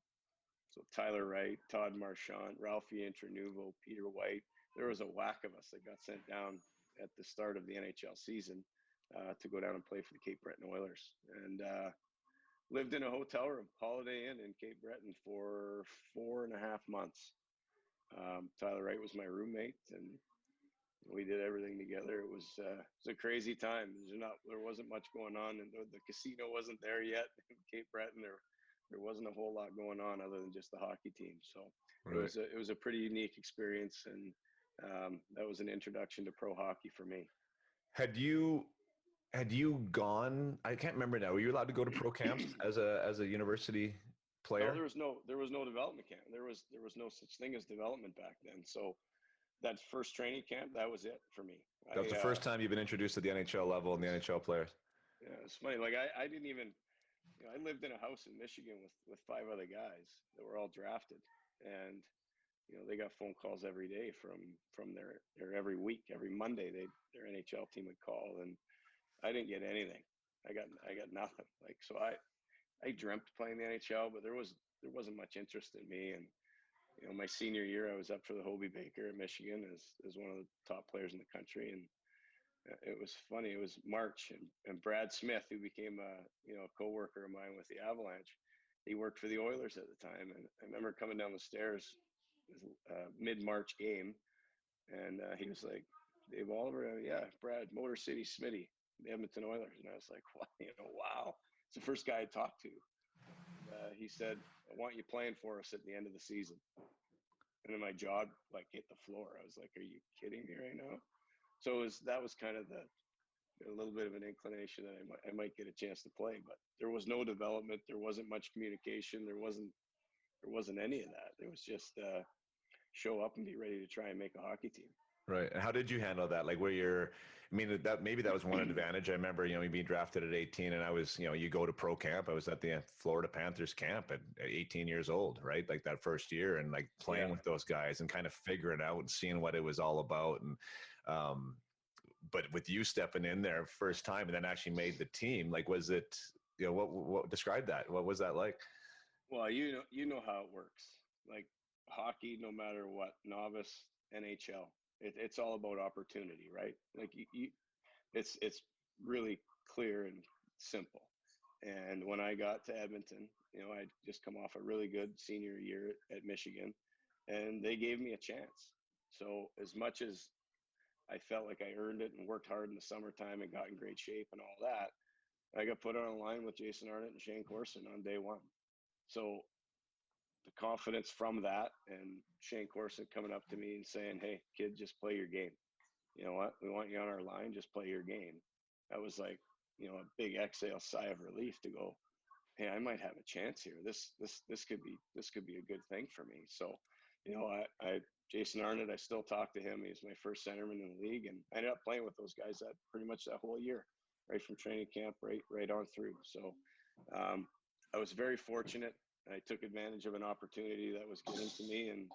so Tyler Wright, Todd Marchand, Ralphie Internuvo, Peter White. There was a whack of us that got sent down at the start of the NHL season to go down and play for the Cape Breton Oilers. And lived in a hotel room, Holiday Inn in Cape Breton for 4.5 months. Tyler Wright was my roommate, and we did everything together. It was a crazy time. There wasn't much going on, and the casino wasn't there yet in Cape Breton. There wasn't a whole lot going on other than just the hockey team. So Right. it was a pretty unique experience, and that was an introduction to pro hockey for me. Had you gone? I can't remember now. Were you allowed to go to pro camps as a university No, player? there was no development camp. There was no such thing as development back then. So that first training camp, that was it for me. That was the first time you've been introduced to the NHL level and the NHL players. Yeah, it's funny. Like I didn't even, you know, I lived in a house in Michigan with 5 other guys that were all drafted, and you know, they got phone calls every day from their every week, every Monday their NHL team would call, and I didn't get anything. I got nothing. Like, so I dreamt playing the NHL, but there wasn't much interest in me. And you know, my senior year, I was up for the Hobey Baker at Michigan as one of the top players in the country, and it was funny. It was March, and Brad Smith, who became a coworker of mine with the Avalanche, he worked for the Oilers at the time, and I remember coming down the stairs, mid-March game, and he was like, "Dave Oliver, yeah, Brad, Motor City Smitty, the Edmonton Oilers," and I was like, "Wow, wow!" It's the first guy I talked to. And he said, "I want you playing for us at the end of the season." And then my jaw like hit the floor. I was like, "Are you kidding me right now?" So that was kind of a little bit of an inclination that I might get a chance to play, but there was no development. There wasn't much communication. There wasn't any of that. It was just show up and be ready to try and make a hockey team. Right. And how did you handle that? Like where you're, I mean, that maybe that was one advantage. I remember, you know, me being drafted at 18 and I was, you know, you go to pro camp. I was at the Florida Panthers camp at 18 years old, right? Like that first year and like playing with those guys and kind of figuring out and seeing what it was all about. And, but with you stepping in there first time and then actually made the team, like, was it, you know, what describe that? What was that like? Well, you know how it works. Like hockey, no matter what, novice, NHL, it's all about opportunity, right? Like it's really clear and simple. And when I got to Edmonton, you know, I'd just come off a really good senior year at Michigan, and they gave me a chance. So as much as I felt like I earned it and worked hard in the summertime and got in great shape and all that, I got put on a line with Jason Arnott and Shane Corson on day one. So the confidence from that and Shane Corson coming up to me and saying, "Hey, kid, just play your game. You know what? We want you on our line. Just play your game." That was like, you know, a big exhale sigh of relief to go, "Hey, I might have a chance here. This could be a good thing for me." So, you know, I Jason Arnott, I still talk to him. He's my first centerman in the league, and I ended up playing with those guys that pretty much that whole year, right from training camp, right on through. So, I was very fortunate. I took advantage of an opportunity that was given to me, and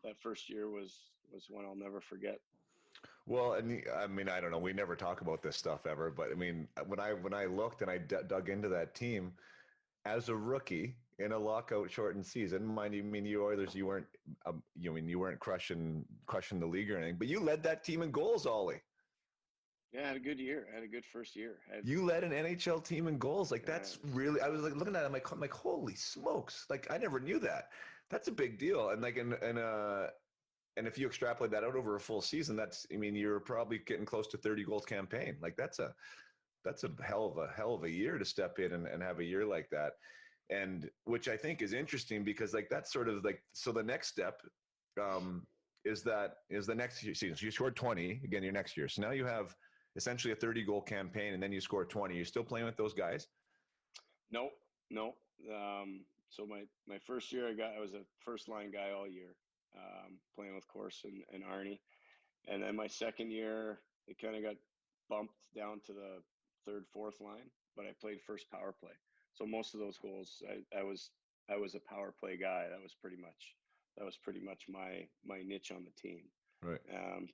that first year was one I'll never forget. Well, and I mean, I don't know. We never talk about this stuff ever, but I mean, when I looked and I dug into that team as a rookie in a lockout shortened season, mind you, I mean, you Oilers, you weren't, you weren't crushing the league or anything, but you led that team in goals, Ollie. Yeah, I had a good year. I had a good first year. You led an NHL team in goals. Like that's really, I was like looking at it, I'm like, holy smokes. Like I never knew that. That's a big deal. And like, and if you extrapolate that out over a full season, that's, I mean, you're probably getting close to 30 goals campaign. Like that's a hell of a year to step in and have a year like that. And which I think is interesting because like, that's sort of like, so the next step, is the next season. So you scored 20 again, your next year. So now you have essentially a 30 goal campaign and then you score 20. You're still playing with those guys? No, no. So my first year, I was a first line guy all year, playing with Corson and Arnie. And then my second year, it kind of got bumped down to the third, fourth line, but I played first power play. So most of those goals, I was a power play guy. That was pretty much my niche on the team. Right.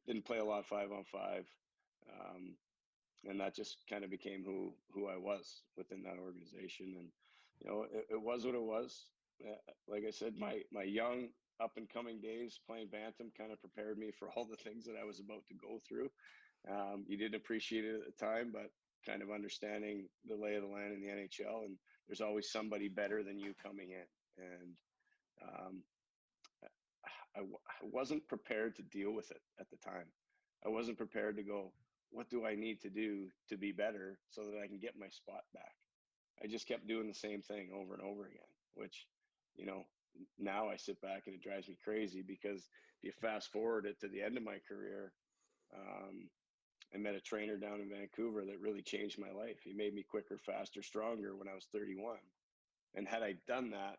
Didn't play a lot 5-on-5. And that just kind of became who I was within that organization. And, you know, it was what it was. Like I said, my young up and coming days playing Bantam kind of prepared me for all the things that I was about to go through. You didn't appreciate it at the time, but kind of understanding the lay of the land in the NHL, and there's always somebody better than you coming in. And I wasn't prepared to deal with it at the time. I wasn't prepared to go, what do I need to do to be better so that I can get my spot back? I just kept doing the same thing over and over again, which, you know, now I sit back and it drives me crazy because if you fast forward it to the end of my career, I met a trainer down in Vancouver that really changed my life. He made me quicker, faster, stronger when I was 31. And had I done that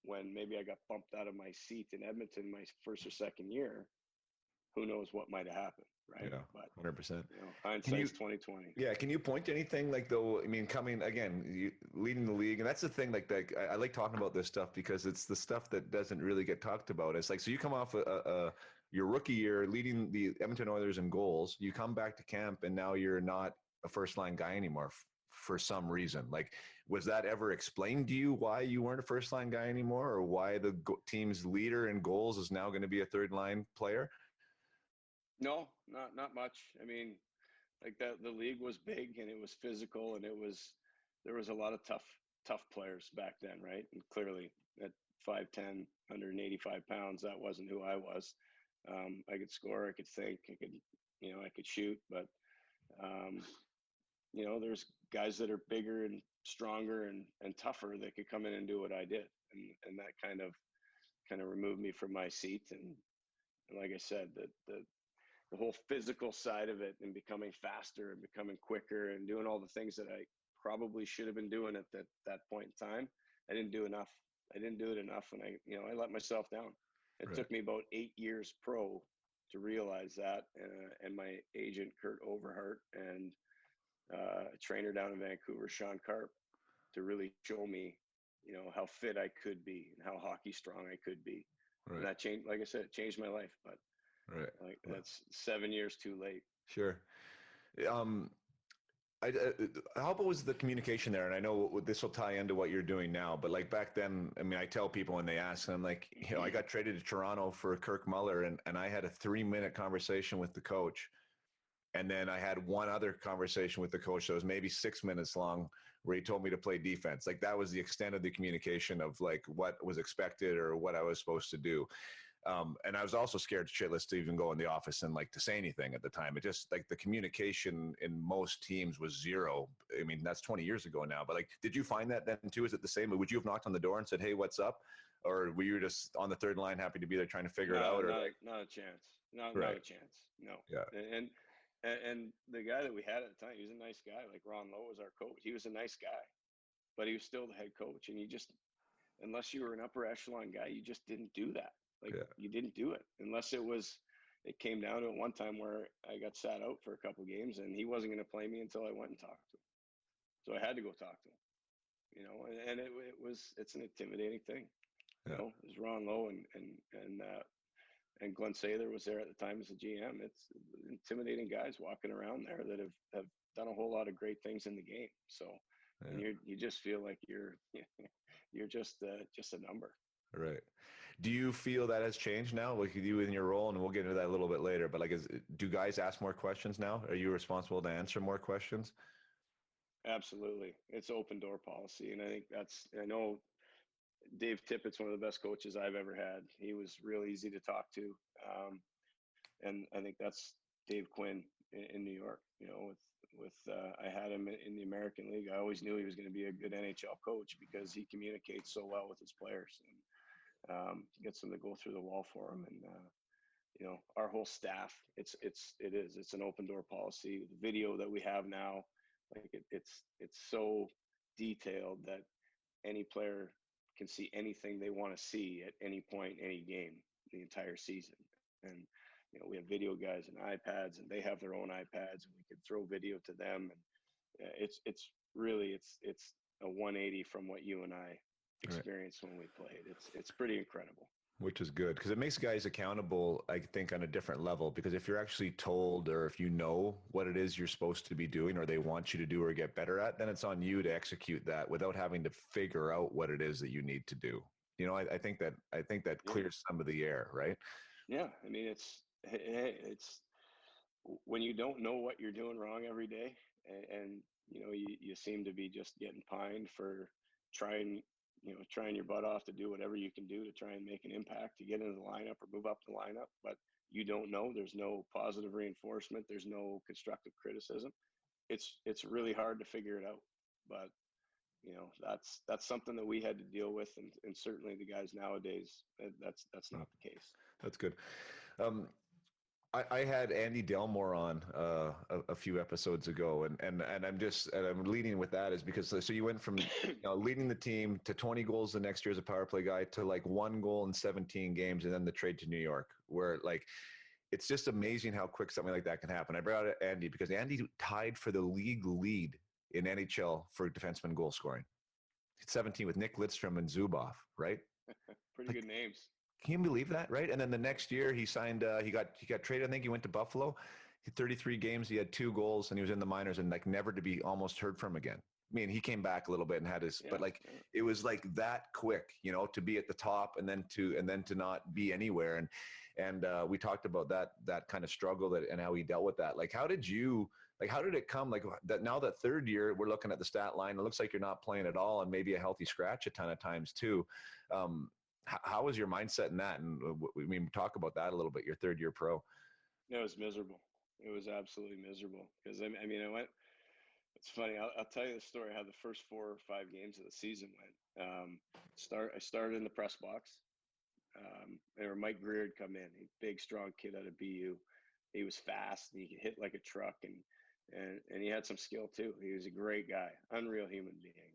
when maybe I got bumped out of my seat in Edmonton my first or second year, who knows what might have happened, right? Yeah, But 100%. you know, hindsight's 2020. Yeah, can you point to anything like though? I mean, coming again, leading the league, and that's the thing. Like, I like talking about this stuff because it's the stuff that doesn't really get talked about. It's like so you come off your rookie year leading the Edmonton Oilers in goals. You come back to camp, and now you're not a first line guy anymore for some reason. Like, was that ever explained to you why you weren't a first line guy anymore, or why the team's leader in goals is now going to be a third line player? No, not much. I mean, like that, the league was big and it was physical, and there was a lot of tough players back then, right? And clearly at 5'10", 185 pounds, that wasn't who I was. I could score, I could think, I could shoot, but there's guys that are bigger and stronger and tougher that could come in and do what I did. And that kind of removed me from my seat. And like I said, the whole physical side of it and becoming faster and becoming quicker and doing all the things that I probably should have been doing at that point in time, I didn't do enough. I didn't do it enough. And I let myself down. It took me about 8 years pro to realize that. And my agent, Kurt Overhart, and a trainer down in Vancouver, Sean Karp, to really show me, how fit I could be and how hockey strong I could be. Right. And that changed, like I said, it changed my life, but that's 7 years too late. Sure. How about was the communication there? And I know this will tie into what you're doing now, but like back then, I mean, I tell people when they ask, I'm like, I got traded to Toronto for Kirk Muller, and I had a 3-minute conversation with the coach. And then I had one other conversation with the coach that was maybe 6 minutes long, where he told me to play defense. Like that was the extent of the communication of like what was expected or what I was supposed to do. And I was also scared shitless to even go in the office and like to say anything at the time. It just like the communication in most teams was zero. I mean, that's 20 years ago now, but like, did you find that then too? Is it the same? Would you have knocked on the door and said, "Hey, what's up?" Or were you just on the third line, happy to be there trying to figure it out? Or not a chance. Not a chance. No. Yeah. And the guy that we had at the time, he was a nice guy. Like Ron Lowe was our coach. He was a nice guy, but he was still the head coach. And you just, unless you were an upper echelon guy, you just didn't do that. You didn't do it unless it came down to it one time where I got sat out for a couple of games and he wasn't going to play me until I went and talked to him. So I had to go talk to him, and it's an intimidating thing. It was Ron Lowe and Glenn Sather was there at the time as a GM. It's intimidating guys walking around there that have done a whole lot of great things in the game. So you just feel like you're just a number. Right. Do you feel that has changed now, like you in your role? And we'll get into that a little bit later, but like, do guys ask more questions now? Are you responsible to answer more questions? Absolutely. It's open door policy. And I think I know Dave Tippett's one of the best coaches I've ever had. He was real easy to talk to. And I think that's Dave Quinn in New York, I had him in the American League. I always knew he was going to be a good NHL coach because he communicates so well with his players and gets them to go through the wall for him. And, our whole staff, it's an open door policy. The video that we have now, like it's so detailed that any player can see anything they want to see at any point, any game, the entire season. And, we have video guys and iPads, and they have their own iPads, and we can throw video to them. And it's really a 180 from what you and I experienced when we played. It's pretty incredible. Which is good because it makes guys accountable, I think, on a different level. Because if you're actually told or if you know what it is you're supposed to be doing or they want you to do or get better at, then it's on you to execute that without having to figure out what it is that you need to do. I think that clears some of the air, right? Yeah. I mean, it's when you don't know what you're doing wrong every day and you seem to be just getting pined for trying your butt off to do whatever you can do to try and make an impact to get into the lineup or move up the lineup, but you don't know. There's no positive reinforcement. There's no constructive criticism. It's really hard to figure it out, but that's something that we had to deal with. And certainly the guys nowadays, that's not the case. That's good. I had Andy Delmore on a few episodes ago, and I'm leading with that is because so you went from leading the team to 20 goals the next year as a power play guy to like 1 goal in 17 games, and then the trade to New York, where like it's just amazing how quick something like that can happen. I brought out Andy because Andy tied for the league lead in NHL for defenseman goal scoring. 17 with Nick Lidstrom and Zubov, right? Pretty good names. Can you believe that, right? And then the next year he signed, he got traded. I think he went to Buffalo. He had 33 games. He had 2 goals, and he was in the minors and like never to be almost heard from again. I mean, he came back a little bit and had his, but like it was like that quick, to be at the top and then to not be anywhere. And we talked about that kind of struggle and how he dealt with that. Like, how did it come? Like that now that third year, we're looking at the stat line. It looks like you're not playing at all and maybe a healthy scratch a ton of times too. How was your mindset in that? And talk about that a little bit, your third year pro. It was miserable. It was absolutely miserable because I went It's funny. I'll tell you the story how the first 4 or 5 games of the season went. I started in the press box. And Mike Greer had come in, a big, strong kid out of BU. He was fast and he could hit like a truck, and he had some skill too. He was a great guy, unreal human being,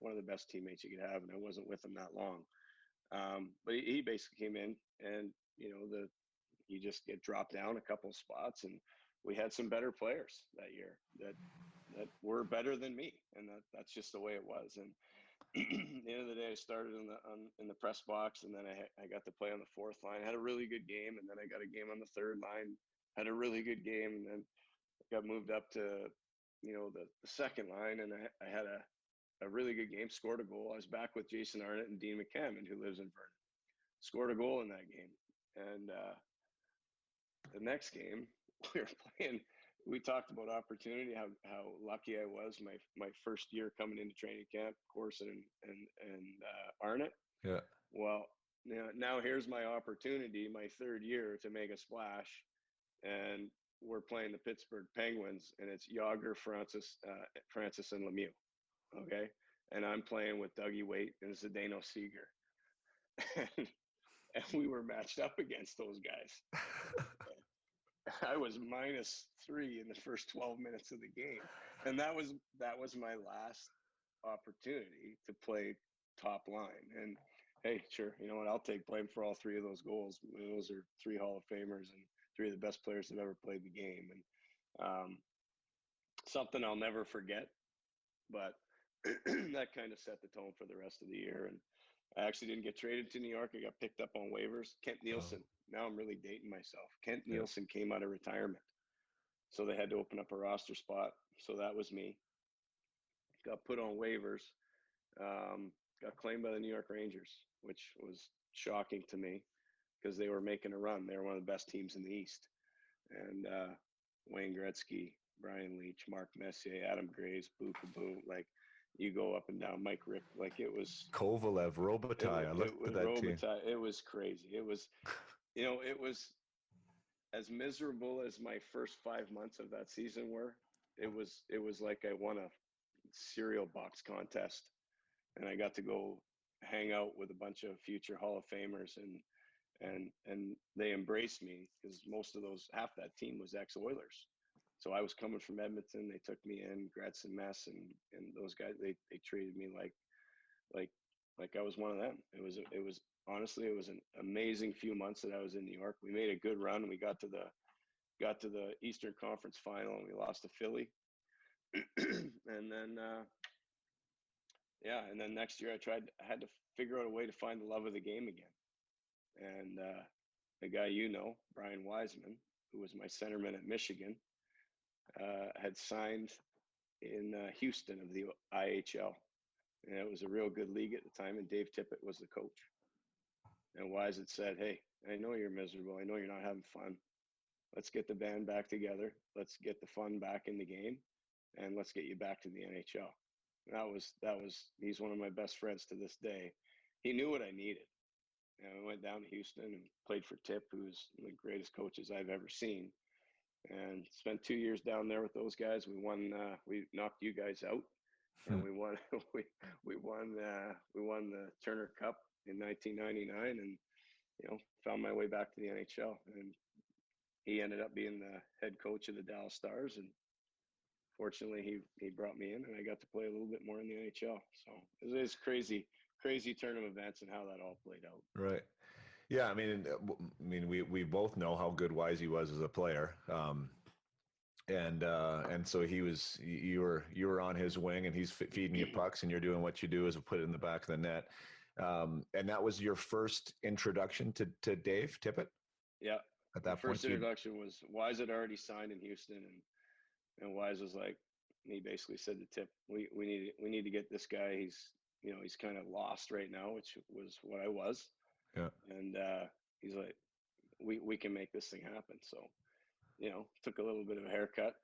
one of the best teammates you could have. And I wasn't with him that long, but he basically came in, and you just get dropped down a couple of spots, and we had some better players that year that were better than me, and that's just the way it was. And at the end of the day, I started in the press box, and then I got to play on the fourth line. I had a really good game, and then I got a game on the third line. Had a really good game, and then got moved up to the second line, and I had a really good game. Scored a goal. I was back with Jason Arnott and Dean McCammon, who lives in Vernon. Scored a goal in that game, and the next game we were playing. We talked about opportunity, how lucky I was my first year coming into training camp, Corson and Arnott. Yeah. Well, now here's my opportunity, my third year, to make a splash, and we're playing the Pittsburgh Penguins, and it's Yager, Francis, and Lemieux. Okay, and I'm playing with Dougie Waite and Zdeno Seeger, and we were matched up against those guys. I was -3 in the first 12 minutes of the game, and that was my last opportunity to play top line. And hey, sure, you know what? I'll take blame for all 3 of those goals. Those are 3 Hall of Famers and 3 of the best players that ever played the game, and something I'll never forget. But that kind of set the tone for the rest of the year. And I actually didn't get traded to New York. I got picked up on waivers. Kent Nielsen. Oh. Now I'm really dating myself. Kent Nielsen came out of retirement, so they had to open up a roster spot. So that was me. Got put on waivers. Got claimed by the New York Rangers, which was shocking to me because they were making a run. They were one of the best teams in the East. And Wayne Gretzky, Brian Leetch, Mark Messier, Adam Graves, Boo Kaboo, like you go up and down, Mike Rick, like it was Kovalev, Robitaille. I looked at that team. It was crazy. It was, it was as miserable as my first 5 months of that season were. It was like I won a cereal box contest, and I got to go hang out with a bunch of future Hall of Famers, and they embraced me because half that team was ex-Oilers. So I was coming from Edmonton. They took me in, Gretz and Mess, and those guys. They treated me like I was one of them. It was honestly, it was an amazing few months that I was in New York. We made a good run. We got to the Eastern Conference Final, and we lost to Philly. And then and then next year I had to figure out a way to find the love of the game again. And the guy Brian Wiseman, who was my centerman at Michigan, had signed in Houston of the IHL. And it was a real good league at the time, and Dave Tippett was the coach. And Wise had said, "Hey, I know you're miserable. I know you're not having fun. Let's get the band back together. Let's get the fun back in the game, and let's get you back to the NHL." And that was he's one of my best friends to this day. He knew what I needed. And I went down to Houston and played for Tip, who's one of the greatest coaches I've ever seen, and spent 2 years down there with those guys. We won. We knocked you guys out, and we won. we won the Turner Cup in 1999, and found my way back to the NHL. And he ended up being the head coach of the Dallas Stars, and fortunately he brought me in, and I got to play a little bit more in the NHL. So it was crazy turn of events and how that all played out. Right. Yeah. I mean, we both know how good Wisey was as a player. And so you were on his wing, and he's feeding you pucks, and you're doing what you do as a put it in the back of the net. And that was your first introduction to Dave Tippett? Yeah. At that point, first introduction was Wise had already signed in Houston, and Wise was like, he basically said to Tip, we need to get this guy. He's kind of lost right now, which was what I was. Yeah. And he's like, we can make this thing happen. So, took a little bit of a haircut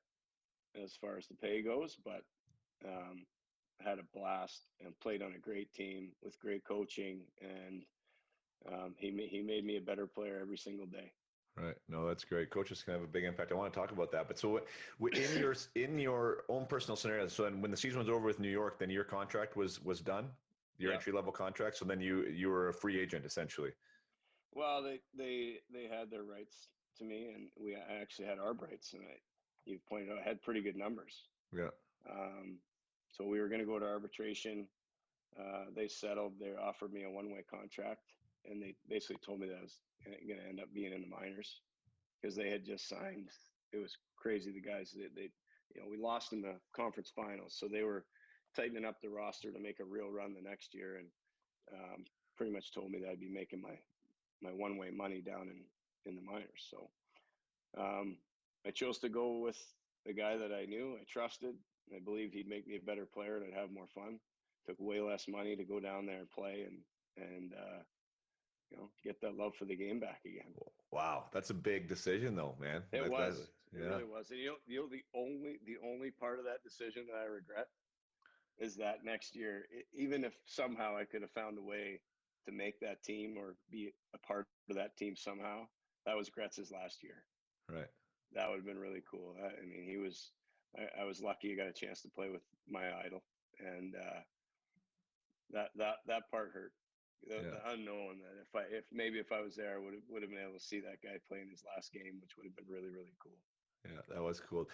as far as the pay goes, but had a blast and played on a great team with great coaching. And he made me a better player every single day. Right. No, that's great. Coaches can have a big impact. I want to talk about that. But so in your own personal scenario, so when the season was over with New York, then your contract was done, your Yeah. entry level contract. So then you were a free agent essentially. Well, they had their rights to me, and we actually had our rights, and you pointed out I had pretty good numbers. Yeah. Um, so we were going to go to arbitration. They settled. They offered me a one-way contract, and they basically told me that I was going to end up being in the minors because they had just signed. It was crazy. The guys, we lost in the conference finals, so they were tightening up the roster to make a real run the next year, and pretty much told me that I'd be making my one-way money down in the minors. So I chose to go with the guy that I knew, I trusted. I believed he'd make me a better player and I'd have more fun. Took way less money to go down there and play and get that love for the game back again. Wow, that's a big decision though, man. It was. It Yeah. really was. And the only part of that decision that I regret is that next year, even if somehow I could have found a way to make that team or be a part of that team somehow, that was Gretz's last year. Right. That would have been really cool. I mean, he was. I was lucky I got a chance to play with my idol, and that part hurt. Yeah. The unknown that if I was there, I would have been able to see that guy playing his last game, which would have been really really cool. Yeah, that was cool.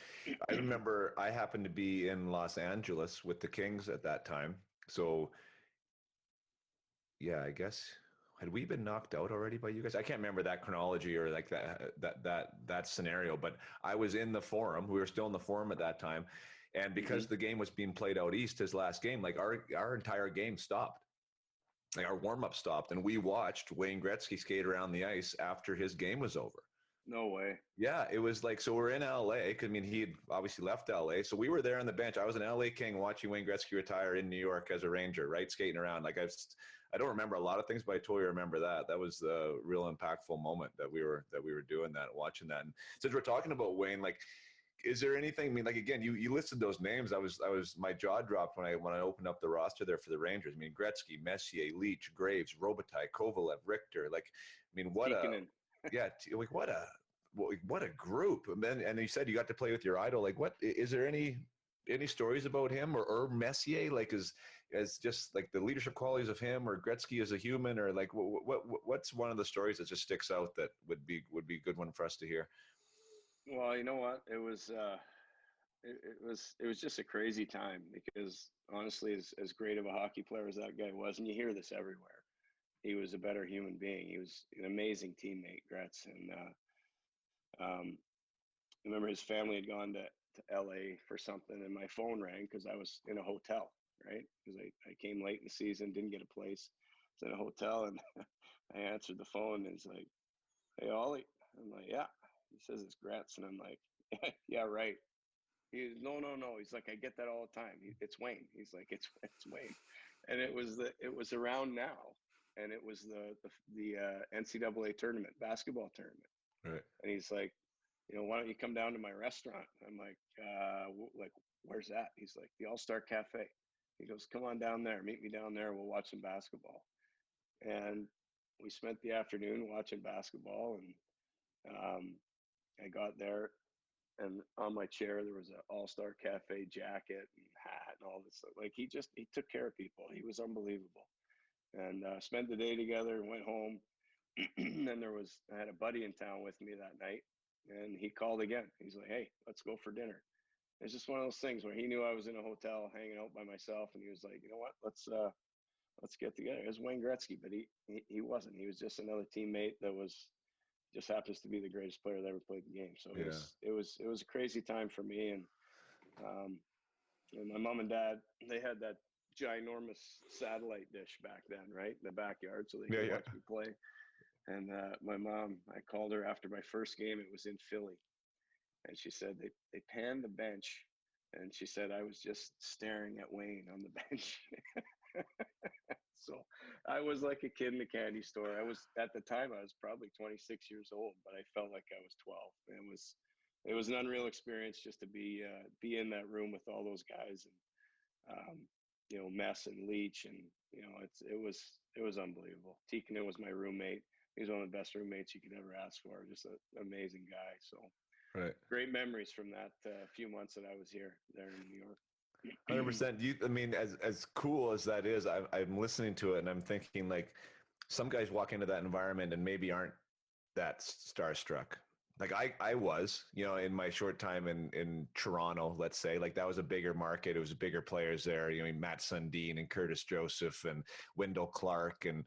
I remember I happened to be in Los Angeles with the Kings at that time. So yeah, I guess had we been knocked out already by you guys? I can't remember that chronology or like that scenario, but I was in the Forum. We were still in the Forum at that time. And because the game was being played out east, his last game, like our entire game stopped. Like our warm up stopped, and we watched Wayne Gretzky skate around the ice after his game was over. No way. Yeah, it was like, so we're in LA. Cause I mean, he had obviously left LA. So we were there on the bench. I was an LA King watching Wayne Gretzky retire in New York as a Ranger, right? Skating around. Like I don't remember a lot of things, but I totally remember that. That was the real impactful moment that we were doing that, watching that. And since we're talking about Wayne, like, is there anything, I mean, like, again, you listed those names. My jaw dropped when I opened up the roster there for the Rangers. I mean, Gretzky, Messier, Leetch, Graves, Robitaille, Kovalev, Richter. Like, I mean, like what a group. And you said you got to play with your idol. Like, what is there any stories about him or Messier, like as just like the leadership qualities of him, or Gretzky as a human, or like what's one of the stories that just sticks out that would be a good one for us to hear? Well, you know what? It was just a crazy time because honestly, as great of a hockey player as that guy was, and you hear this everywhere, he was a better human being. He was an amazing teammate, Gretz, and I remember his family had gone to LA for something, and my phone rang because I was in a hotel, right? Because I came late in the season, didn't get a place. I was in a hotel, and I answered the phone, and he's like, "Hey, Ollie." I'm like, "Yeah." He says it's Gretz, and I'm like, "Yeah, right." No, no, no. He's like, "I get that all the time. It's Wayne." He's like, "It's Wayne," and it was around now, and it was the NCAA tournament, basketball tournament, Right. and he's like, "Why don't you come down to my restaurant?" I'm like, like, where's that? He's like, the All-Star Cafe. He goes, "Come on down there, meet me down there. We'll watch some basketball." And we spent the afternoon watching basketball. And I got there, and on my chair there was an All-Star Cafe jacket and hat and all this stuff. Like he took care of people. He was unbelievable. And spent the day together and went home. And then I had a buddy in town with me that night, and he called again. He's like, "Hey, let's go for dinner." It's just one of those things where he knew I was in a hotel hanging out by myself, and he was like, "You know what? Let's get together." It was Wayne Gretzky, but he wasn't. He was just another teammate that just happens to be the greatest player that ever played the game. So Yeah. it was a crazy time for me. Um, and my mom and dad, they had that ginormous satellite dish back then, right, in the backyard, so they Yeah. could Yeah. watch me play. And my mom, I called her after my first game. It was in Philly, and she said they panned the bench, and she said I was just staring at Wayne on the bench. So I was like a kid in a candy store. I was at the time I was probably 26 years old, but I felt like I was 12. And it was an unreal experience just to be in that room with all those guys, and Mess and Leetch, and it was unbelievable. Tikkanen was my roommate. he's one of the best roommates you could ever ask for. Just an amazing guy. So Right. great memories from that few months that I was there in New York. 100%. I mean, as cool as that is, I'm listening to it and I'm thinking like some guys walk into that environment and maybe aren't that starstruck. Like I was, in my short time in Toronto, let's say, like that was a bigger market. It was bigger players there. Matt Sundin and Curtis Joseph and Wendell Clark and,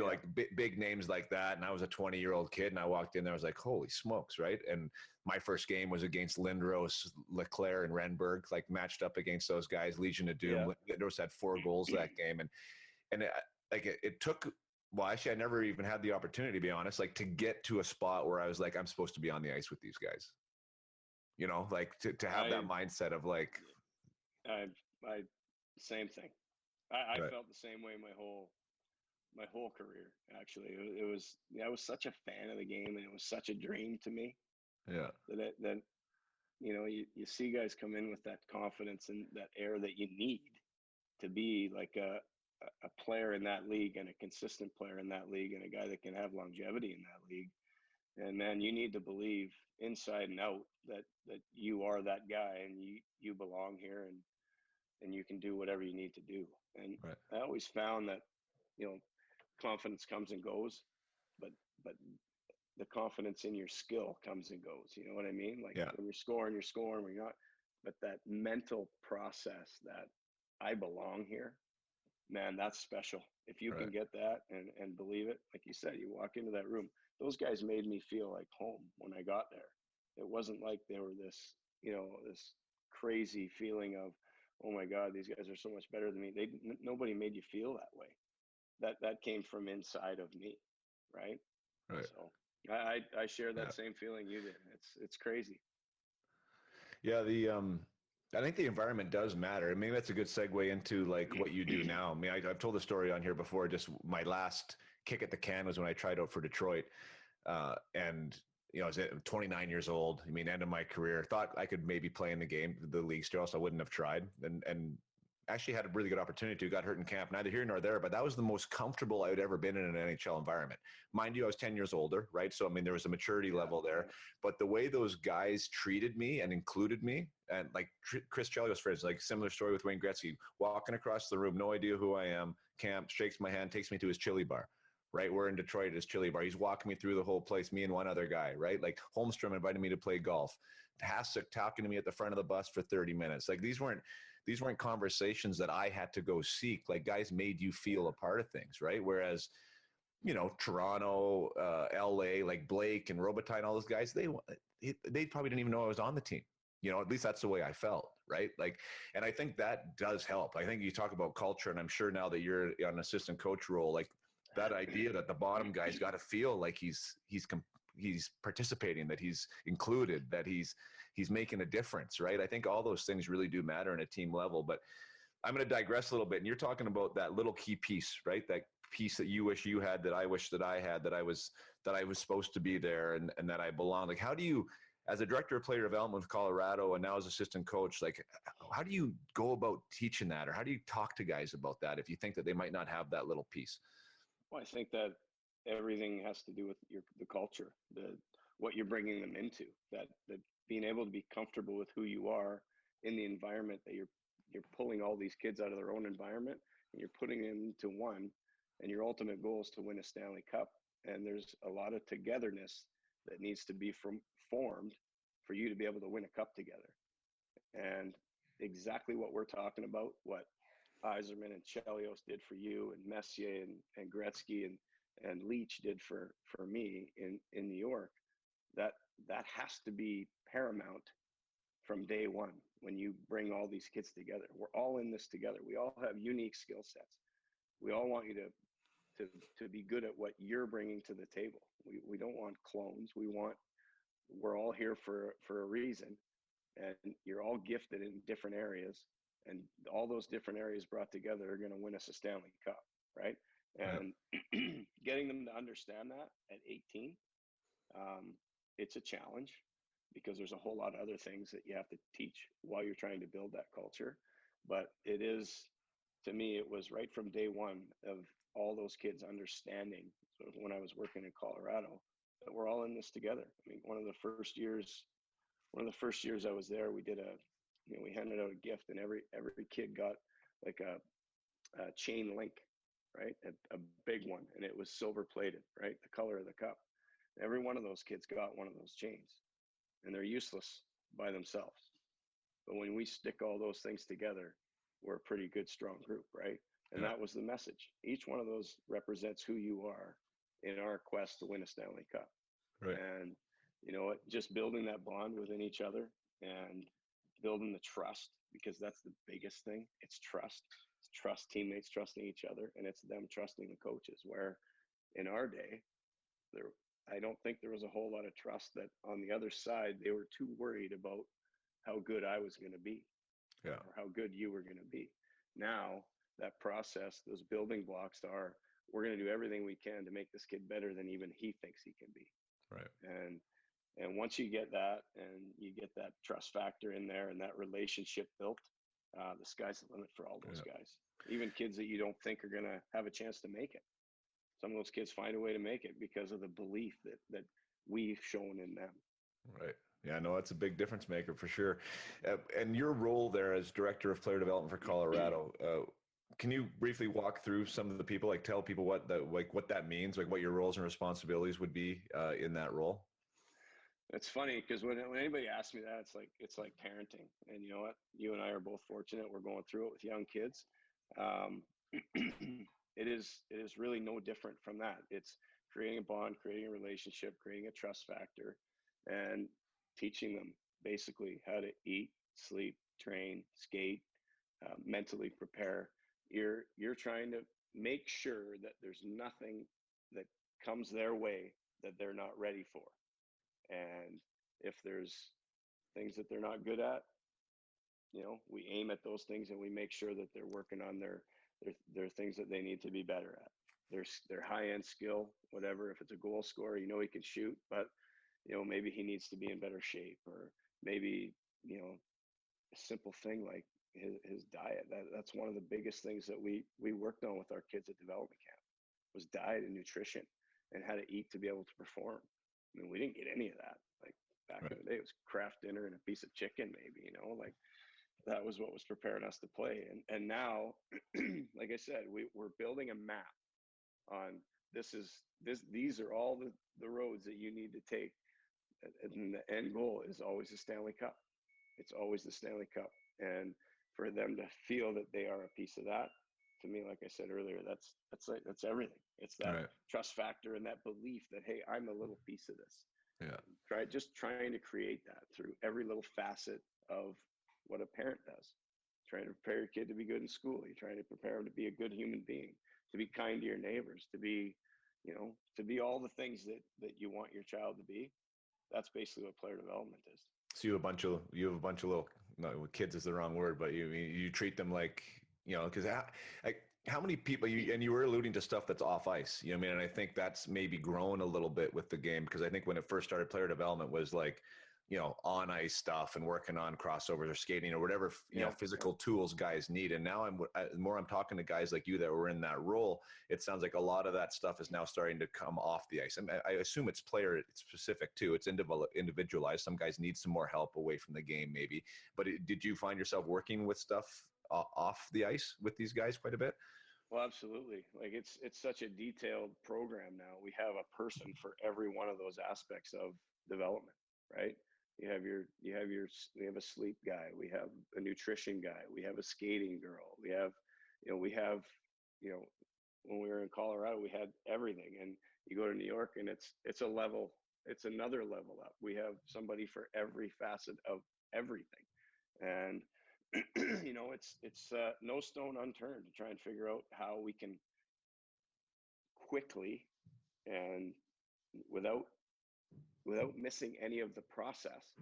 like big names like that. And I was a 20-year-old kid and I walked in there, I was like, holy smokes. Right. And my first game was against Lindros, Leclerc and Renberg, like matched up against those guys, Legion of Doom. Lindros had 4 goals that game. And it took, well, actually, I never even had the opportunity, to be honest, like to get to a spot where I was like, I'm supposed to be on the ice with these guys, like to have that mindset of like, I same thing. I right. felt the same way my whole career. Actually, I was such a fan of the game, and it was such a dream to me. Yeah. That you see guys come in with that confidence and that air that you need to be like a player in that league and a consistent player in that league and a guy that can have longevity in that league. And man, you need to believe inside and out that you are that guy and you belong here and you can do whatever you need to do. And right. I always found that, confidence comes and goes, but the confidence in your skill comes and goes. You know what I mean? Like when you're scoring, when you're not. But that mental process that I belong here, man, that's special. If you can get that and believe it, like you said, you walk into that room. Those guys made me feel like home when I got there. It wasn't like they were this, this crazy feeling of, oh my God, these guys are so much better than me. Nobody made you feel that way. That came from inside of me, right? Right. So I share that same feeling you did. It's crazy. Yeah, I think the environment does matter. I mean, that's a good segue into like what you do now. I mean, I've told the story on here before. Just my last kick at the can was when I tried out for Detroit, and I was 29 years old. I mean, end of my career. Thought I could maybe play in the league still, else I wouldn't have tried. And actually had a really good opportunity to. Got hurt in camp. Neither here nor there. But that was the most comfortable I had ever been in an NHL environment. Mind you, I was 10 years older, right? So I mean, there was a maturity level there. But the way those guys treated me and included me, and like Chris Chelios, for instance, like similar story with Wayne Gretzky, walking across the room, no idea who I am, camp, shakes my hand, takes me to his chili bar, right? We're in Detroit at his chili bar. He's walking me through the whole place, me and one other guy, right? Like Holmstrom invited me to play golf. Hassick talking to me at the front of the bus for 30 minutes. Like these weren't conversations that I had to go seek. Like guys made you feel a part of things, right? Whereas, Toronto, LA, like Blake and Robitaille and all those guys, they probably didn't even know I was on the team. At least that's the way I felt, right? Like, and I think that does help. I think you talk about culture, and I'm sure now that you're on an assistant coach role, like that idea that the bottom guy's got to feel like he's participating, that he's included, that he's making a difference, right? I think all those things really do matter in a team level. But I'm going to digress a little bit. And you're talking about that little key piece, right? That piece that you wish you had, that I wish that I had, that I was supposed to be there, and that I belong. Like, how do you, as a director of player development with Colorado and now as assistant coach, like how do you go about teaching that, or how do you talk to guys about that if you think that they might not have that little piece? Well, I think that everything has to do with the culture, what you're bringing them into. That being able to be comfortable with who you are in the environment that you're pulling all these kids out of their own environment and you're putting them into one, and your ultimate goal is to win a Stanley Cup. And there's a lot of togetherness that needs to be formed for you to be able to win a cup together. And exactly what we're talking about, what Yzerman and Chelios did for you, and Messier and Gretzky and Leetch did for me in New York, that has to be paramount from day one when you bring all these kids together. We're all in this together. We all have unique skill sets. We all want you to be good at what you're bringing to the table. We don't want clones. We're all here for a reason, and you're all gifted in different areas, and all those different areas brought together are going to win us a Stanley Cup, right? And getting them to understand that at 18, it's a challenge because there's a whole lot of other things that you have to teach while you're trying to build that culture. But it is, to me, it was right from day one of all those kids understanding, sort of when I was working in Colorado, that we're all in this together. I mean, one of the first years I was there, we did we handed out a gift, and every kid got like a chain link, right? A big one, and it was silver plated, right? The color of the cup. Every one of those kids got one of those chains, and they're useless by themselves. But when we stick all those things together, we're a pretty good, strong group, right? And Yeah. that was the message. Each one of those represents who you are in our quest to win a Stanley Cup. Right. And you know what? Just building that bond within each other and building the trust, because that's the biggest thing. It's trust. It's trust, teammates trusting each other, and it's them trusting the coaches. Where in our day, I don't think there was a whole lot of trust. That on the other side, they were too worried about how good I was going to be, Yeah. or how good you were going to be. Now that process, those building blocks are, we're going to do everything we can to make this kid better than even he thinks he can be. Right. And once you get that, and you get that trust factor in there, and that relationship built, the sky's the limit for all those guys. Even kids that you don't think are going to have a chance to make it. Some of those kids find a way to make it because of the belief that we've shown in them. Right. Yeah, no, that's a big difference maker for sure. And your role there as director of player development for Colorado, can you briefly walk through some of the people, like tell people what that means, like what your roles and responsibilities would be in that role? It's funny because when anybody asks me that, it's like parenting. And you know what? You and I are both fortunate. We're going through it with young kids. It is really no different from that. It's creating a bond, creating a relationship, creating a trust factor, and teaching them basically how to eat, sleep, train, skate, mentally prepare. You're trying to make sure that there's nothing that comes their way that they're not ready for. And if there's things that they're not good at, we aim at those things, and we make sure that they're working on their things that they need to be better at. Their high-end skill, whatever. If it's a goal scorer, he can shoot, but maybe he needs to be in better shape, or maybe a simple thing like his diet. That's one of the biggest things that we worked on with our kids at development camp, was diet and nutrition, and how to eat to be able to perform. I mean, we didn't get any of that. Like back in the day, it was Kraft dinner and a piece of chicken, maybe, like that was what was preparing us to play. And now, like I said, we're building a map on these are all the roads that you need to take. And the end goal is always the Stanley Cup. It's always the Stanley Cup. And for them to feel that they are a piece of that, to me, like I said earlier, that's everything. It's that trust factor and that belief that, hey, I'm a little piece of this. Yeah. Just trying to create that through every little facet of what a parent does. Trying to prepare your kid to be good in school. You're trying to prepare them to be a good human being, to be kind to your neighbors, to be all the things that you want your child to be. That's basically what player development is. So you have a bunch of little, no, kids is the wrong word, but you treat them like, because how many people you were alluding to stuff that's off ice, and I think that's maybe grown a little bit with the game, because I think when it first started, player development was like, on ice stuff and working on crossovers or skating or whatever, physical tools guys need. And now I'm talking to guys like you that were in that role. It sounds like a lot of that stuff is now starting to come off the ice. And I assume it's player specific too. It's individualized. Some guys need some more help away from the game maybe, but did you find yourself working with stuff off the ice with these guys quite a bit? Well, absolutely. Like it's such a detailed program now. We have a person for every one of those aspects of development, right? We have a sleep guy. We have a nutrition guy. We have a skating girl. We have when we were in Colorado, we had everything. And you go to New York, and it's another level up. We have somebody for every facet of everything. And it's no stone unturned to try and figure out how we can quickly and without missing any of the process,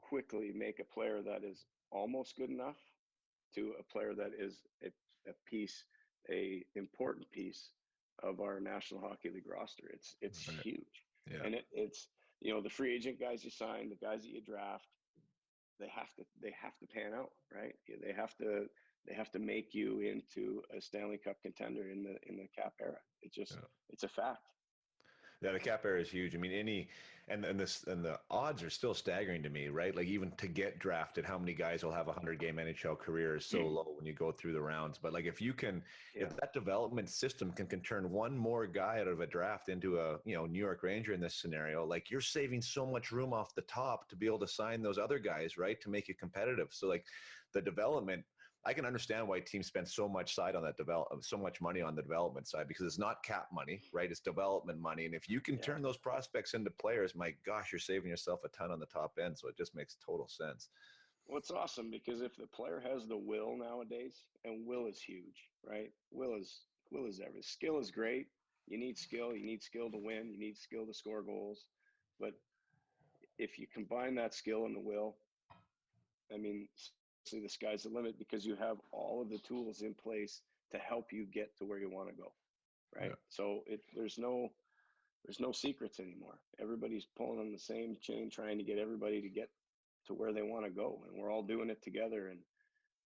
quickly make a player that is almost good enough to a player that is a important piece of our National Hockey League roster. It's huge. Yeah. And it's the free agent guys you sign, the guys that you draft, they have to pan out, right? They have to they have to make you into a Stanley Cup contender in the cap era. It's a fact. Yeah, the cap era is huge. I mean, and the odds are still staggering to me, right? Like even to get drafted, how many guys will have a 100-game NHL career is so low when you go through the rounds. But like if that development system can turn one more guy out of a draft into a New York Ranger in this scenario, like you're saving so much room off the top to be able to sign those other guys, right, to make it competitive. So like the development. I can understand why teams spend so much so much money on the development side, because it's not cap money, right? It's development money. And if you can turn those prospects into players, my gosh, you're saving yourself a ton on the top end. So it just makes total sense. Well, it's awesome because if the player has the will nowadays, and will is huge, right? Will is everything. Skill is great. You need skill. You need skill to win. You need skill to score goals. But if you combine that skill and the will, I mean, the sky's the limit because you have all of the tools in place to help you get to where you want to go, right? So there's no secrets anymore. Everybody's pulling on the same chain, trying to get everybody to get to where they want to go, and we're all doing it together. And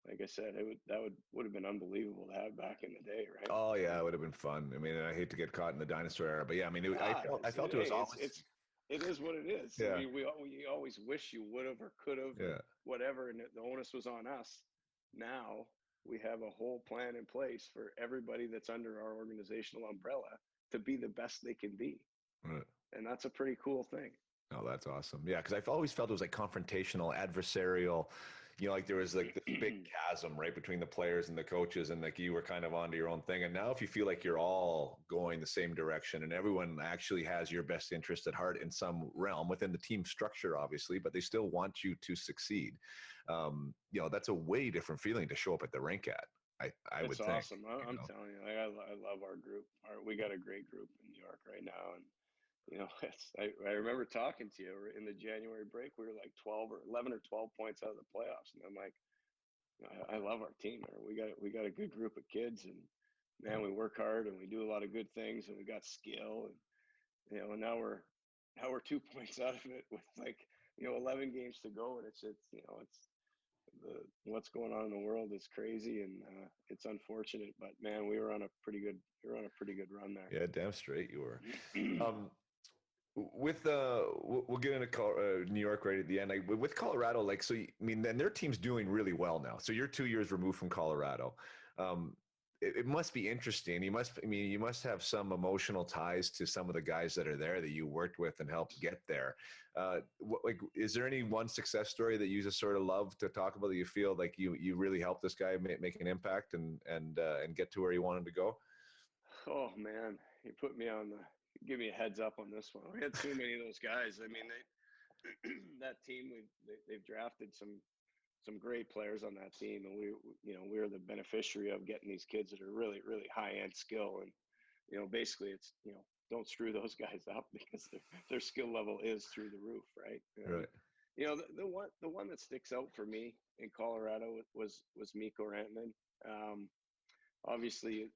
like I said, that would have been unbelievable to have back in the day, right? Oh yeah, it would have been fun. I mean, I hate to get caught in the dinosaur era, but yeah, I mean, I felt it was always. It is what it is. Yeah. I mean, we always wish you would have or could have, whatever, and the onus was on us. Now we have a whole plan in place for everybody that's under our organizational umbrella to be the best they can be. Right. And that's a pretty cool thing. Oh, that's awesome. Yeah, because I've always felt it was like confrontational, adversarial. Like there was like this big chasm right between the players and the coaches, and like you were kind of onto your own thing. And now if you feel like you're all going the same direction and everyone actually has your best interest at heart in some realm within the team structure, obviously, but they still want you to succeed. That's a way different feeling to show up at the rink at. I would think. It's awesome. I'm telling you, I love our group. We got a great group in New York right now, and I remember talking to you in the January break. We were like 11 or 12 points out of the playoffs, and I'm like, I love our team. We got a good group of kids, and man, we work hard and we do a lot of good things, and we got skill, and and now we're 2 points out of it with 11 games to go, and it's what's going on in the world is crazy, and it's unfortunate, but man, we were on a pretty good run there. Yeah, damn straight you were. We'll get into New York right at the end. With Colorado, then their team's doing really well now. So you're 2 years removed from Colorado. It must be interesting. You must have some emotional ties to some of the guys that are there that you worked with and helped get there. Is there any one success story that you just sort of love to talk about that you feel like you really helped this guy make an impact and get to where you wanted to go? Oh man, you put me on give me a heads up on this one. We had too many of those guys. I mean, that team, they've drafted some great players on that team, and we're the beneficiary of getting these kids that are really, really high end skill. And basically it's don't screw those guys up because their skill level is through the roof, right? Right. The one that sticks out for me in Colorado was Mikko Rantanen. Obviously,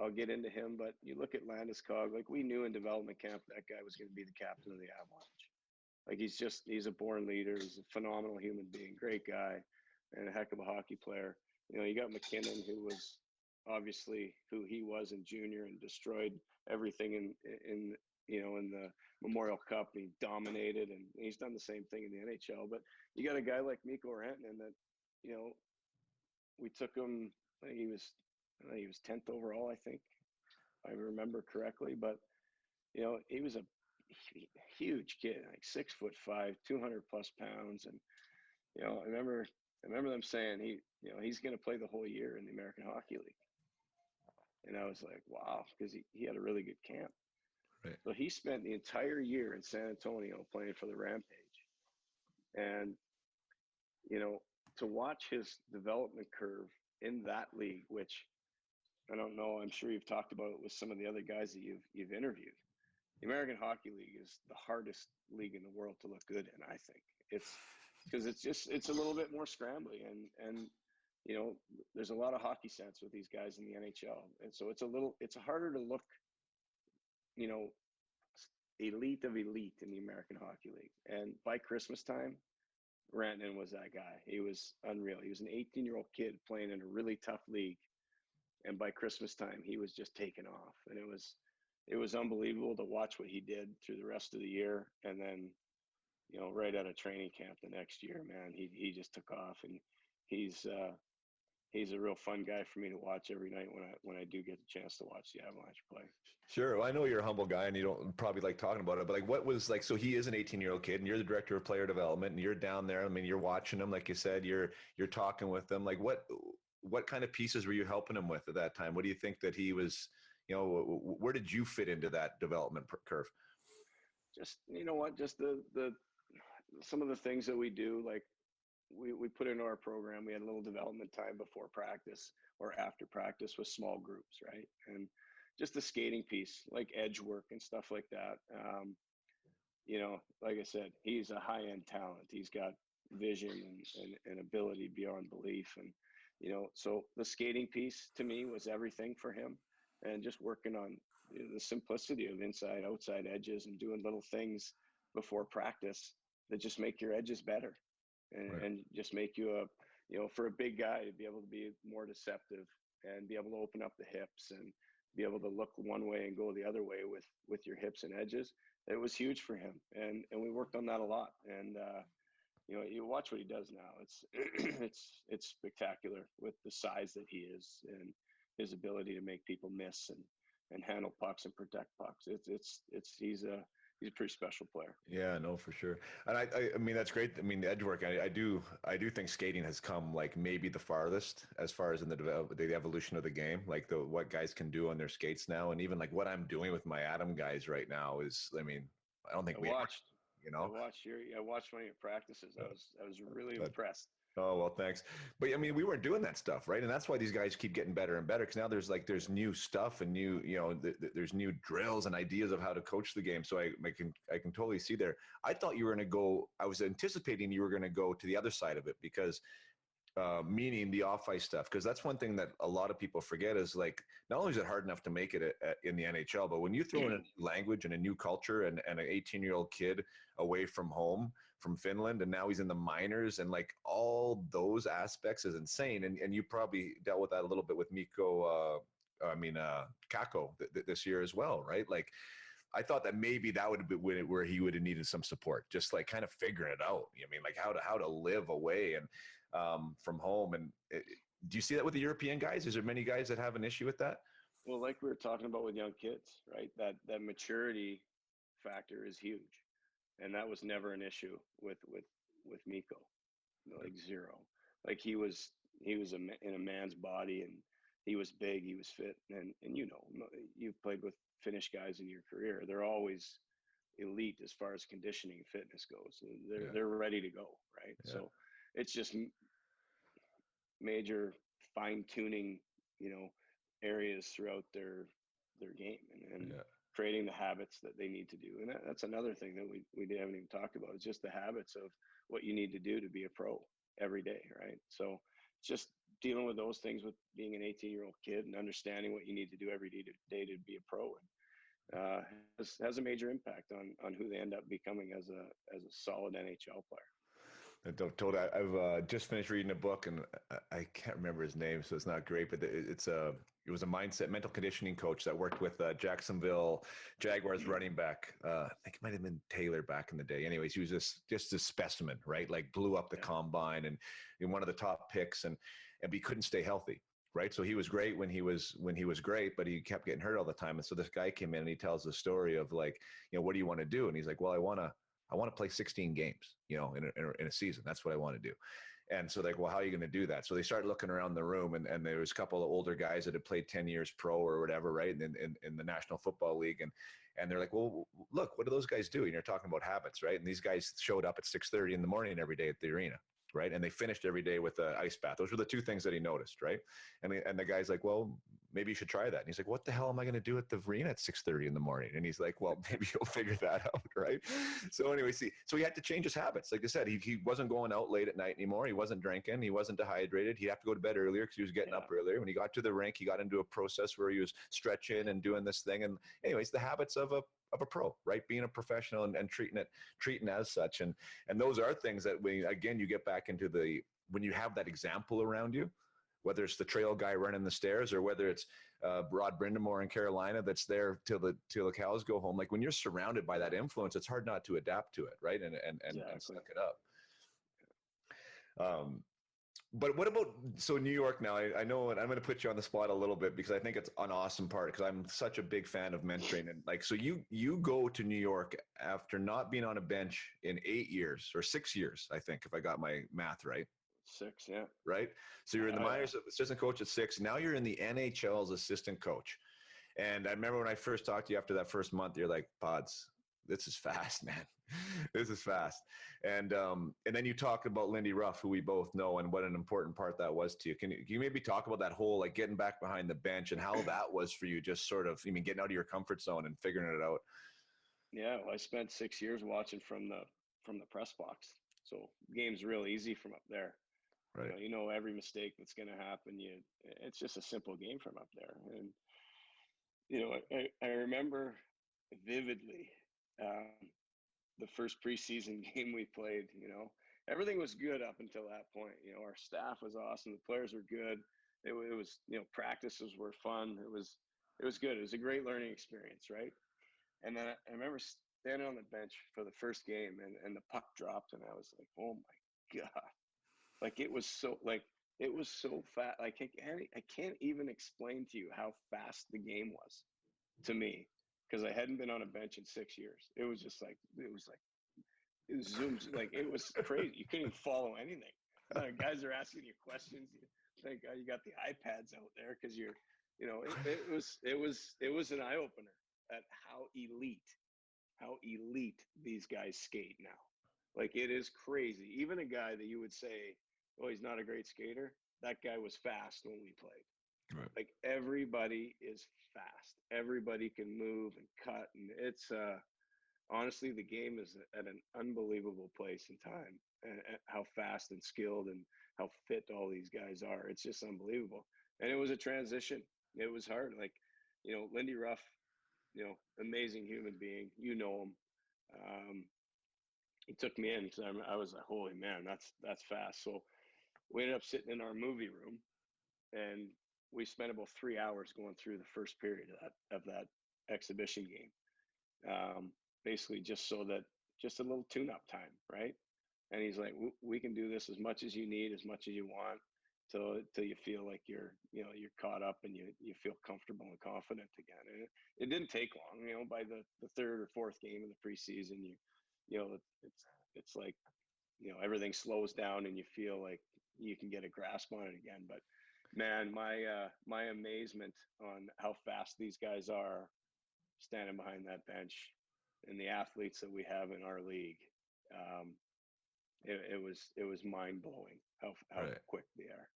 I'll get into him, but you look at Landeskog, we knew in development camp that guy was going to be the captain of the Avalanche. He's a born leader. He's a phenomenal human being, great guy, and a heck of a hockey player. You got McKinnon, who was obviously who he was in junior and destroyed everything in the Memorial Cup. He dominated, and he's done the same thing in the NHL. But you got a guy like Mikko Rantanen that, we took him. I think he was 10th overall, I think, if I remember correctly. But he was a huge kid, 6'5", 200+ pounds, and I remember them saying he's going to play the whole year in the American Hockey League, and I was like, wow, because he had a really good camp. Right. So he spent the entire year in San Antonio playing for the Rampage, and to watch his development curve in that league, which I don't know, I'm sure you've talked about it with some of the other guys that you've interviewed. The American Hockey League is the hardest league in the world to look good in, I think. It's because it's a little bit more scrambly, and there's a lot of hockey sense with these guys in the NHL, and so it's harder to look elite of elite in the American Hockey League. And by Christmas time, Rantanen was that guy. He was unreal. He was an 18-year-old kid playing in a really tough league, and by Christmas time, he was just taking off. And it was unbelievable to watch what he did through the rest of the year. And then, right out of training camp the next year, man, he just took off. And he's a real fun guy for me to watch every night when I do get the chance to watch the Avalanche play. Sure. Well, I know you're a humble guy and you don't probably like talking about it, but like what was like, so he is an 18-year-old kid and you're the director of player development and you're down there. I mean, you're watching him, like you said, you're talking with them. Like what kind of pieces were you helping him with at that time? What do you think that he was, where did you fit into that development curve? Just, just the some of the things that we do, like we put into our program. We had a little development time before practice or after practice with small groups, right? And just the skating piece, like edge work and stuff like that. Like I said, he's a high-end talent. He's got vision and ability beyond belief. And, so the skating piece to me was everything for him. And just working on the simplicity of inside, outside edges and doing little things before practice that just make your edges better. And just make you for a big guy to be able to be more deceptive and be able to open up the hips and be able to look one way and go the other way with your hips and edges. It was huge for him. And we worked on that a lot. And, you watch what he does now. It's spectacular with the size that he is and his ability to make people miss and handle pucks and protect pucks. He's a pretty special player. Yeah, no, for sure. And I mean, that's great. I mean, the edge work, I do think skating has come like maybe the farthest as far as in the evolution of the game, like what guys can do on their skates now. And even like what I'm doing with my Atom guys right now is, I mean, I don't think I watched one of your practices. I was really impressed. Oh, well, thanks. But I mean, we weren't doing that stuff, right? And that's why these guys keep getting better and better. Because now there's new stuff and new, there's new drills and ideas of how to coach the game. So I can totally see there. I thought you were going to go, I was anticipating you were going to go to the other side of it because meaning the off-ice stuff, because that's one thing that a lot of people forget is like, not only is it hard enough to make it in the NHL, but when you throw in a new language and a new culture and an 18-year-old kid away from home, from Finland, and now he's in the minors and like all those aspects is insane. And you probably dealt with that a little bit with Kako this year as well, right? Like, I thought that maybe that would be where he would have needed some support, just like kind of figuring it out. I mean, like how to live away and from home. And do you see that with the European guys? Is there many guys that have an issue with that? Well, like we were talking about with young kids, right? That maturity factor is huge, and that was never an issue with Mikko, like zero. Like he was in a man's body, and he was big, he was fit, and you've played with Finnish guys in your career. They're always elite as far as conditioning and fitness goes. They're ready to go, right? Yeah. So it's just major fine tuning, areas throughout their game and creating the habits that they need to do. And that's another thing that we haven't even talked about. It's just the habits of what you need to do to be a pro every day, right? So just dealing with those things with being an 18-year-old kid and understanding what you need to do every day to be a pro has a major impact on who they end up becoming as a solid NHL player. I've just finished reading a book, and I can't remember his name, so it's not great. But it was a mental conditioning coach that worked with Jacksonville Jaguars running back. I think it might have been Taylor back in the day. Anyways, he was just a specimen, right? Like blew up the combine and one of the top picks, and he couldn't stay healthy, right? So he was great when he was great, but he kept getting hurt all the time. And so this guy came in and he tells the story of like, what do you want to do? And he's like, well, I want to play 16 games, in a season. That's what I want to do. And so like, well, how are you going to do that? So they started looking around the room and there was a couple of older guys that had played 10 years pro or whatever, right? In the National Football League. And they're like, well, look, what do those guys do? And you're talking about habits, right? And these guys showed up at 6:30 in the morning every day at the arena, right? And they finished every day with an ice bath. Those were the two things that he noticed, right? And the guy's like, well, maybe you should try that. And he's like, what the hell am I going to do at the arena at 6:30 in the morning? And he's like, well, maybe you'll figure that out. Right. So anyway, so he had to change his habits. Like I said, he wasn't going out late at night anymore. He wasn't drinking. He wasn't dehydrated. He'd have to go to bed earlier because he was getting up earlier. When he got to the rink, he got into a process where he was stretching and doing this thing. And anyways, the habits of a pro, right? Being a professional and treating as such. And those are things that again, you get back into when you have that example around you, whether it's the trail guy running the stairs or whether it's Rod Brindamore in Carolina that's there till the cows go home. Like when you're surrounded by that influence, it's hard not to adapt to it, right? And suck it up. But what about, so New York now, I know, and I'm going to put you on the spot a little bit because I think it's an awesome part because I'm such a big fan of mentoring. And like, so you go to New York after not being on a bench in 8 years or 6 years, I think, if I got my math right. 6, yeah. Right. So you're in the minors assistant coach at 6. Now you're in the NHL's assistant coach. And I remember when I first talked to you after that first month, you're like, Pods, this is fast, man. This is fast. And then you talked about Lindy Ruff, who we both know, and what an important part that was to you. Can you maybe talk about that whole, like getting back behind the bench and how that was for you, just sort of, getting out of your comfort zone and figuring it out? Yeah. Well, I spent 6 years watching from the press box. So game's real easy from up there. Right. You know every mistake that's going to happen. It's just a simple game from up there. And I remember vividly the first preseason game we played. Everything was good up until that point. Our staff was awesome. The players were good. It was practices were fun. It was good. It was a great learning experience, right? And then I remember standing on the bench for the first game, and the puck dropped, and I was like, oh my God. Like it was so fast. Like I can't even explain to you how fast the game was to me because I hadn't been on a bench in 6 years. It was zooms, like it was crazy. You couldn't even follow anything. Guys are asking you questions. Thank God you got the iPads out there because it was an eye opener at how elite these guys skate now. Like it is crazy. Even a guy that you would say, oh, he's not a great skater. That guy was fast when we played. Right. Like everybody is fast. Everybody can move and cut. And it's honestly, the game is at an unbelievable place in time, and how fast and skilled and how fit all these guys are. It's just unbelievable. And it was a transition. It was hard. Like, Lindy Ruff, amazing human being. You know him. He took me in. So I was like, holy man, that's fast. So we ended up sitting in our movie room, and we spent about 3 hours going through the first period of that exhibition game. Basically just a little tune-up time, right? And he's like, we can do this as much as you need, as much as you want, till you feel like you're caught up and you feel comfortable and confident again. And it didn't take long. By the third or fourth game of the preseason, it's like, everything slows down and you feel like you can get a grasp on it again. But man, my amazement on how fast these guys are standing behind that bench and the athletes that we have in our league, it was mind blowing how Right. quick they are.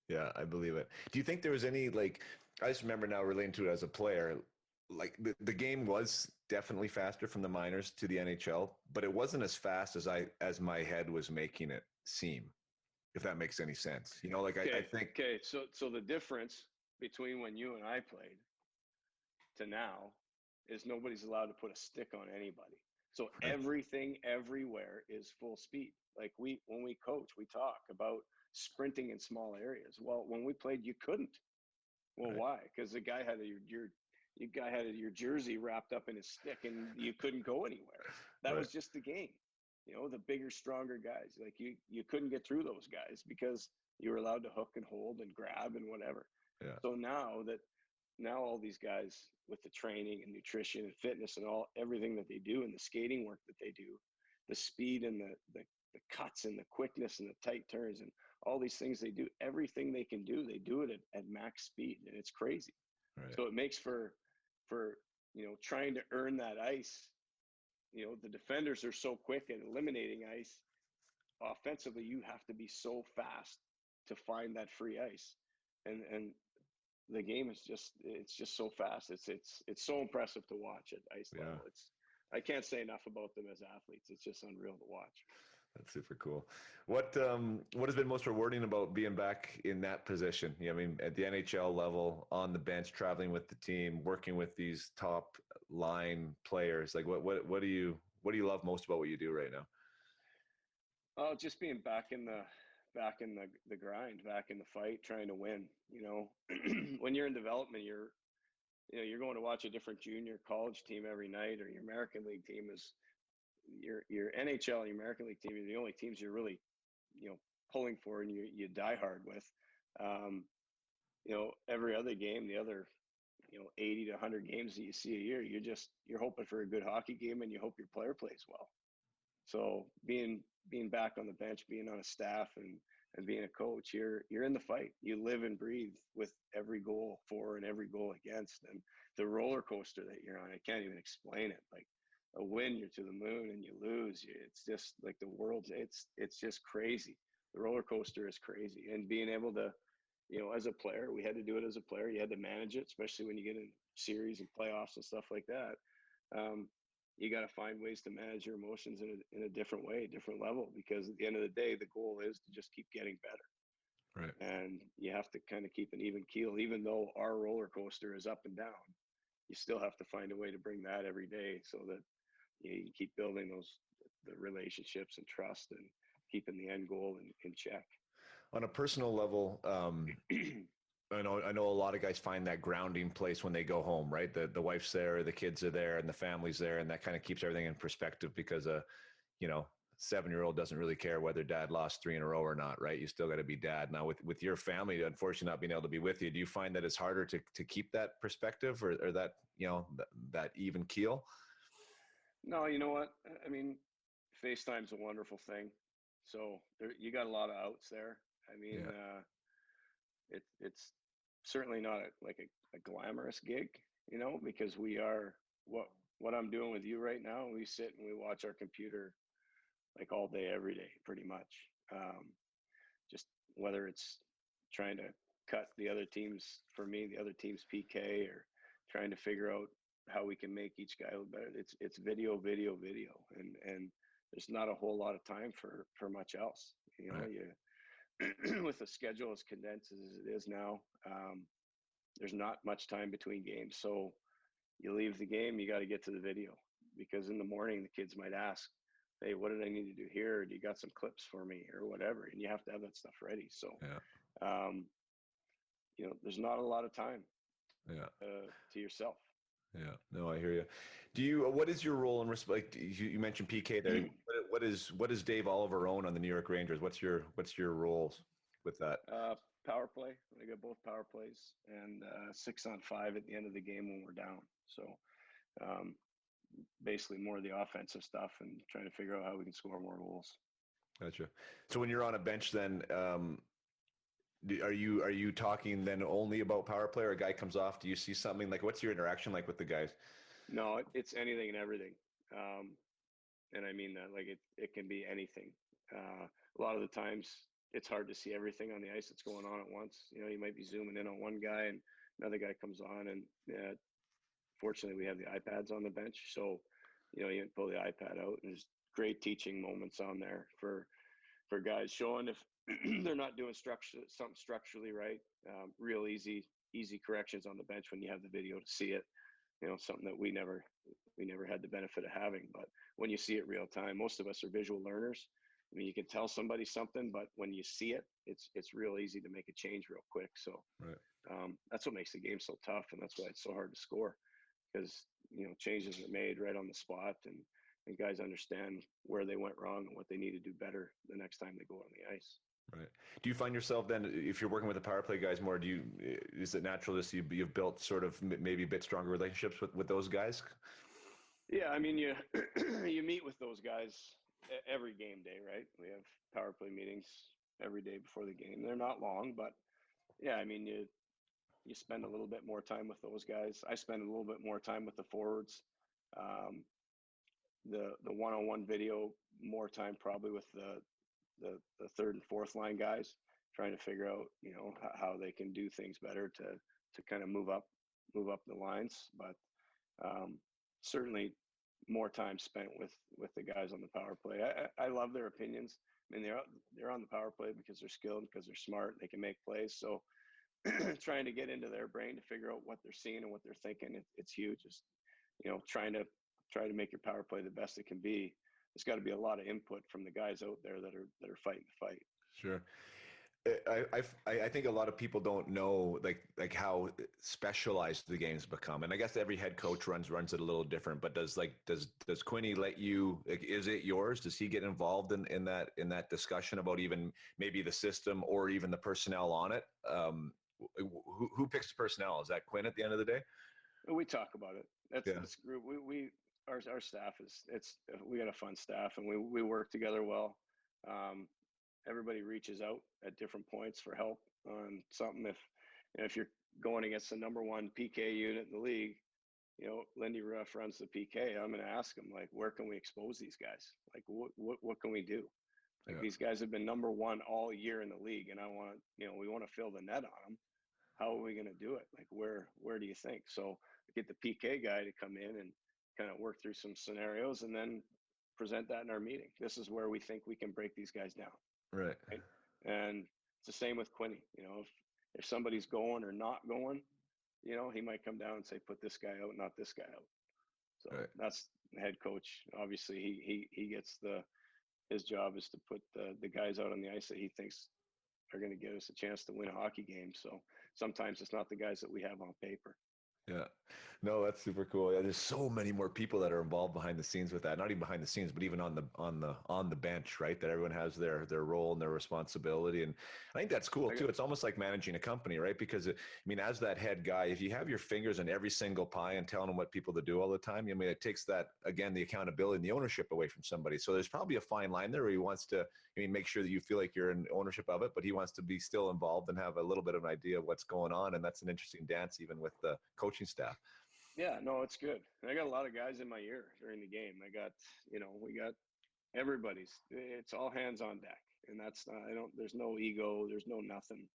Yeah, I believe it. Do you think there was any, like, I just remember now relating to it as a player, like the game was definitely faster from the minors to the NHL, but it wasn't as fast as my head was making it seem, if that makes any sense. I think. Okay. So the difference between when you and I played to now is nobody's allowed to put a stick on anybody. So everything everywhere is full speed. Like when we coach, we talk about sprinting in small areas. Well, when we played, you couldn't. Well, Right. why? Because the guy had your jersey wrapped up in his stick, and you couldn't go anywhere. That Right. was just the game. The bigger, stronger guys. Like you couldn't get through those guys because you were allowed to hook and hold and grab and whatever. Yeah. So now all these guys with the training and nutrition and fitness and everything that they do and the skating work that they do, the speed and the cuts and the quickness and the tight turns and all these things they do, everything they can do, they do it at max speed, and it's crazy. Right. So it makes for trying to earn that ice. The defenders are so quick at eliminating ice. Offensively, you have to be so fast to find that free ice. And the game is it's just so fast. It's so impressive to watch at ice Yeah. level. I can't say enough about them as athletes. It's just unreal to watch. That's super cool. What has been most rewarding about being back in that position? Yeah, I mean, at the NHL level, on the bench, traveling with the team, working with these top line players. Like, what do you love most about what you do right now? Oh, just being back in the grind, back in the fight, trying to win. You know, when you're in development, you're going to watch a different junior college team every night, or your American League team is your NHL and your American League team are the only teams you're really, pulling for and you die hard with. Um, every other game, the other, 80 to 100 games that you see a year, you're hoping for a good hockey game and you hope your player plays well. So being back on the bench, being on a staff and being a coach, you're in the fight. You live and breathe with every goal for and every goal against, and the roller coaster that you're on. I can't even explain it. Like a win, you're to the moon, and you lose. It's just like the world's. It's just crazy. The roller coaster is crazy, and being able to, as a player, we had to do it as a player. You had to manage it, especially when you get in series and playoffs and stuff like that. You got to find ways to manage your emotions in a different way, different level, because at the end of the day, the goal is to just keep getting better. Right. And you have to kind of keep an even keel, even though our roller coaster is up and down. You still have to find a way to bring that every day so that you can keep building the relationships and trust and keeping the end goal in check. On a personal level, I know a lot of guys find that grounding place when they go home, right? The wife's there, the kids are there, and the family's there, and that kind of keeps everything in perspective because 7-year-old doesn't really care whether dad lost 3 in a row or not, right? You still got to be dad. Now with your family, unfortunately not being able to be with you, do you find that it's harder to keep that perspective or that, that even keel? No, you know what? I mean, FaceTime's a wonderful thing. So you got a lot of outs there. I mean, Yeah. it's certainly not a glamorous gig, because we are what I'm doing with you right now. We sit and we watch our computer like all day, every day, pretty much. Just whether it's trying to cut the other team's, for me, the other team's PK, or trying to figure out how we can make each guy look better. It's video, video, video, and there's not a whole lot of time for much else. Right. With the schedule as condensed as it is now, there's not much time between games. So you leave the game, you got to get to the video, because in the morning the kids might ask, hey, what did I need to do here? Do you got some clips for me or whatever? And you have to have that stuff ready. So, Yeah. there's not a lot of time Yeah. to yourself. Yeah, no, I hear you. What is your role in respect? You mentioned PK there. What is Dave Oliver own on the New York Rangers? What's your roles with that? Power play. I got both power plays and 6-on-5 at the end of the game when we're down. So um, basically more of the offensive stuff and trying to figure out how we can score more goals. Gotcha. So when you're on a bench, then are you talking then only about power play, or a guy comes off? Do you see something like what's your interaction like with the guys? No, it's anything and everything. And I mean that like it can be anything. A lot of the times it's hard to see everything on the ice that's going on at once. You might be zooming in on one guy and another guy comes on, and fortunately we have the iPads on the bench. So, you can pull the iPad out, and there's great teaching moments on there for guys showing if they're not doing something structurally right. Real easy corrections on the bench when you have the video to see it. Something that we never had the benefit of having. But when you see it real time, most of us are visual learners. I mean, you can tell somebody something, but when you see it, it's real easy to make a change real quick. So Right. that's what makes the game so tough, and that's why it's so hard to score, because changes are made right on the spot, and guys understand where they went wrong and what they need to do better the next time they go on the ice. Right. Do you find yourself then, if you're working with the power play guys more, is it natural to see you've built sort of maybe a bit stronger relationships with those guys? Yeah, I mean, you you meet with those guys every game day, right? We have power play meetings every day before the game. They're not long, but yeah, I mean, you spend a little bit more time with those guys. I spend a little bit more time with the forwards. Um, the one-on-one video, more time probably with the third and fourth line guys, trying to figure out how they can do things better kind of move up the lines. But certainly more time spent with the guys on the power play. I love their opinions. I mean, they're on the power play because they're skilled, because they're smart, they can make plays. So trying to get into their brain to figure out what they're seeing and what they're thinking, it's huge. Just, try to make your power play the best it can be. There's got to be a lot of input from the guys out there that are fighting the fight. Sure. I think a lot of people don't know like how specialized the game's become, and I guess every head coach runs it a little different. But does Quinny let you? Like, is it yours? Does he get involved in that discussion about even maybe the system or even the personnel on it? Who picks the personnel? Is that Quinn at the end of the day? We talk about it. That's Yeah. this group. Our staff we got a fun staff, and we work together well. Everybody reaches out at different points for help on something. If you're going against the number one PK unit in the league, Lindy Ruff runs the PK. I'm going to ask him, like, where can we expose these guys? Like, what can we do? Like, Yeah. these guys have been number one all year in the league, and we want to fill the net on them. How are we going to do it? Like, where do you think? So get the PK guy to come in and kind of work through some scenarios, and then present that in our meeting. This is where we think we can break these guys down. Right. And it's the same with Quinny. If somebody's going or not going, he might come down and say, put this guy out, not this guy out. So Right. That's the head coach. Obviously, he gets his job is to put the guys out on the ice that he thinks are going to give us a chance to win a hockey game. So sometimes it's not the guys that we have on paper. Yeah. No, that's super cool. Yeah, there's so many more people that are involved behind the scenes with that. Not even behind the scenes, but even on the bench, right? That everyone has their role and their responsibility. And I think that's cool too. It's almost like managing a company, right? Because as that head guy, if you have your fingers in every single pie and telling them what people to do all the time, it takes that, again, the accountability and the ownership away from somebody. So there's probably a fine line there where he wants to make sure that you feel like you're in ownership of it, but he wants to be still involved and have a little bit of an idea of what's going on. And that's an interesting dance, even with the coaching staff. Yeah, no, it's good. And I got a lot of guys in my ear during the game. We got everybody's, it's all hands on deck. And there's no ego, there's no nothing,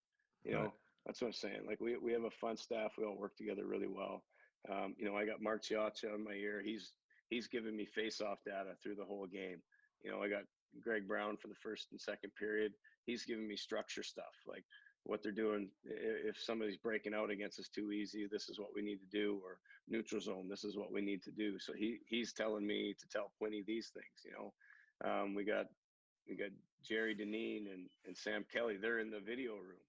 Right. That's what I'm saying. Like we have a fun staff. We all work together really well. I got Mark Ciaccia in my ear. He's giving me face-off data through the whole game. I got Greg Brown for the first and second period. He's giving me structure stuff, like what they're doing. If somebody's breaking out against us too easy, this is what we need to do, or neutral zone, this is what we need to do. So he's telling me to tell Quinny these things. We got Jerry Deneen and Sam Kelly. They're in the video room.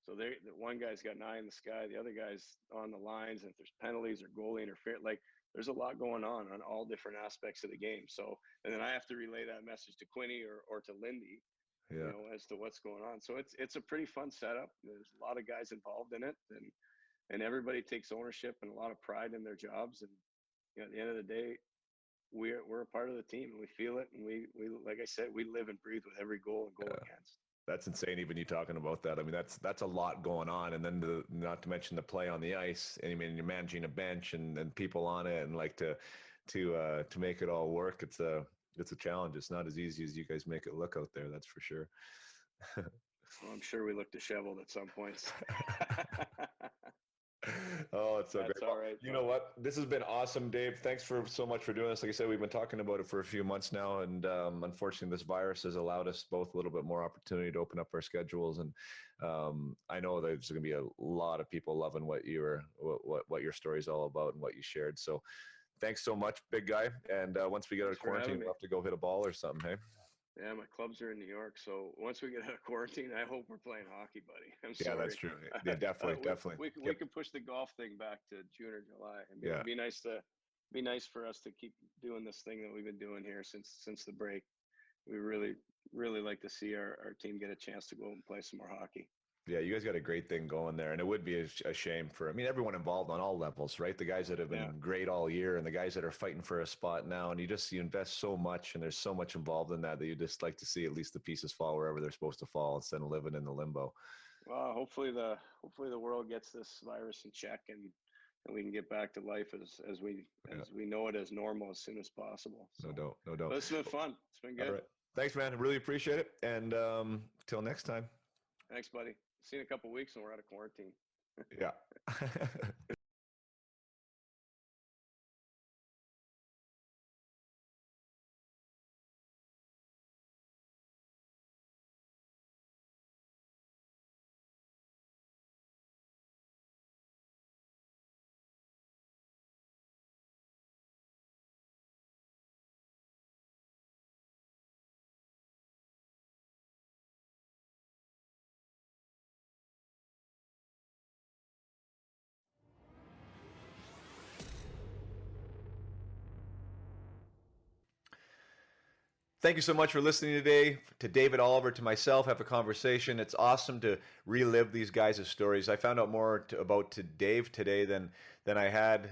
So one guy's got an eye in the sky, the other guy's on the lines, and if there's penalties or goalie interference, like there's a lot going on all different aspects of the game. So, and then I have to relay that message to Quinny or to Lindy, Yeah. as to what's going on. So it's a pretty fun setup. There's a lot of guys involved in it, and everybody takes ownership and a lot of pride in their jobs. And at the end of the day, we're a part of the team, and we feel it. And we like I said, we live and breathe with every goal and goal against. That's insane. Even you talking about that. That's a lot going on. And then not to mention the play on the ice. And you're managing a bench and people on it, and like to make it all work. It's a challenge. It's not as easy as you guys make it look out there. That's for sure. Well, I'm sure we look disheveled at some points. Oh, it's so That's great. all right. You know what? This has been awesome, Dave. Thanks so much for doing this. Like I said, we've been talking about it for a few months now, and unfortunately, this virus has allowed us both a little bit more opportunity to open up our schedules. And I know there's going to be a lot of people loving what your story is all about and what you shared. So, thanks so much, big guy. And once we get out of quarantine, we'll have to go hit a ball or something. Hey. Yeah, my clubs are in New York, so once we get out of quarantine, I hope we're playing hockey, buddy. I'm sorry. Yeah, that's true. Yeah, definitely. We could push the golf thing back to June or July. It'd be nice for us to keep doing this thing that we've been doing here since the break. We really, really like to see our team get a chance to go out and play some more hockey. Yeah, you guys got a great thing going there, and it would be a shame for, everyone involved on all levels, right? The guys that have been great all year and the guys that are fighting for a spot now, and you invest so much, and there's so much involved in that you just like to see at least the pieces fall wherever they're supposed to fall instead of living in the limbo. Well, hopefully the world gets this virus in check, and we can get back to life as we know it as normal as soon as possible. So, No doubt. But it's been fun. It's been good. All right. Thanks, man. I really appreciate it. And till next time. Thanks, buddy. See you in a couple of weeks when we're out of quarantine. Yeah. Thank you so much for listening today. To David Oliver, to myself, have a conversation. It's awesome to relive these guys' stories. I found out more about to Dave today than I had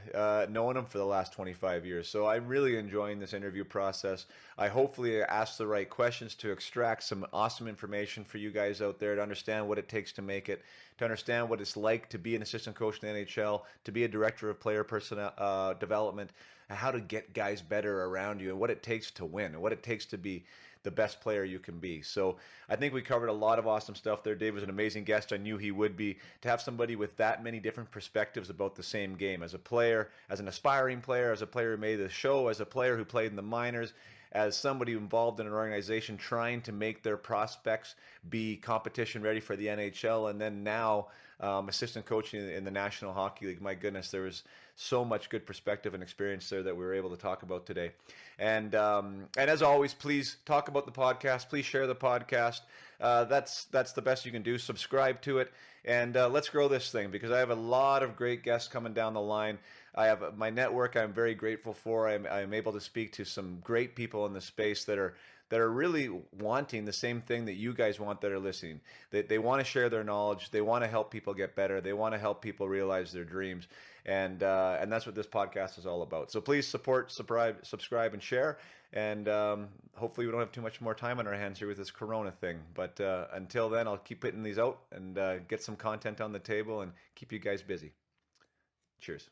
known him for the last 25 years. So I'm really enjoying this interview process. I hopefully asked the right questions to extract some awesome information for you guys out there to understand what it takes to make it, to understand what it's like to be an assistant coach in the NHL, to be a director of player personnel development, how to get guys better around you, and what it takes to win, and what it takes to be the best player you can be. So I think we covered a lot of awesome stuff there. Dave was an amazing guest. I knew he would be. To have somebody with that many different perspectives about the same game, as a player, as an aspiring player, as a player who made the show, as a player who played in the minors, as somebody involved in an organization trying to make their prospects be competition ready for the NHL, and then now assistant coaching in the National Hockey League. My goodness, there was so much good perspective and experience there that we were able to talk about today. And as always, please talk about the podcast. Please share the podcast. That's the best you can do. Subscribe to it, and let's grow this thing, because I have a lot of great guests coming down the line. I have my network I'm very grateful for. I'm able to speak to some great people in the space that are really wanting the same thing that you guys want that are listening. They want to share their knowledge. They want to help people get better. They want to help people realize their dreams. And that's what this podcast is all about. So please support, subscribe, and share. And hopefully we don't have too much more time on our hands here with this Corona thing. But until then, I'll keep putting these out and get some content on the table and keep you guys busy. Cheers.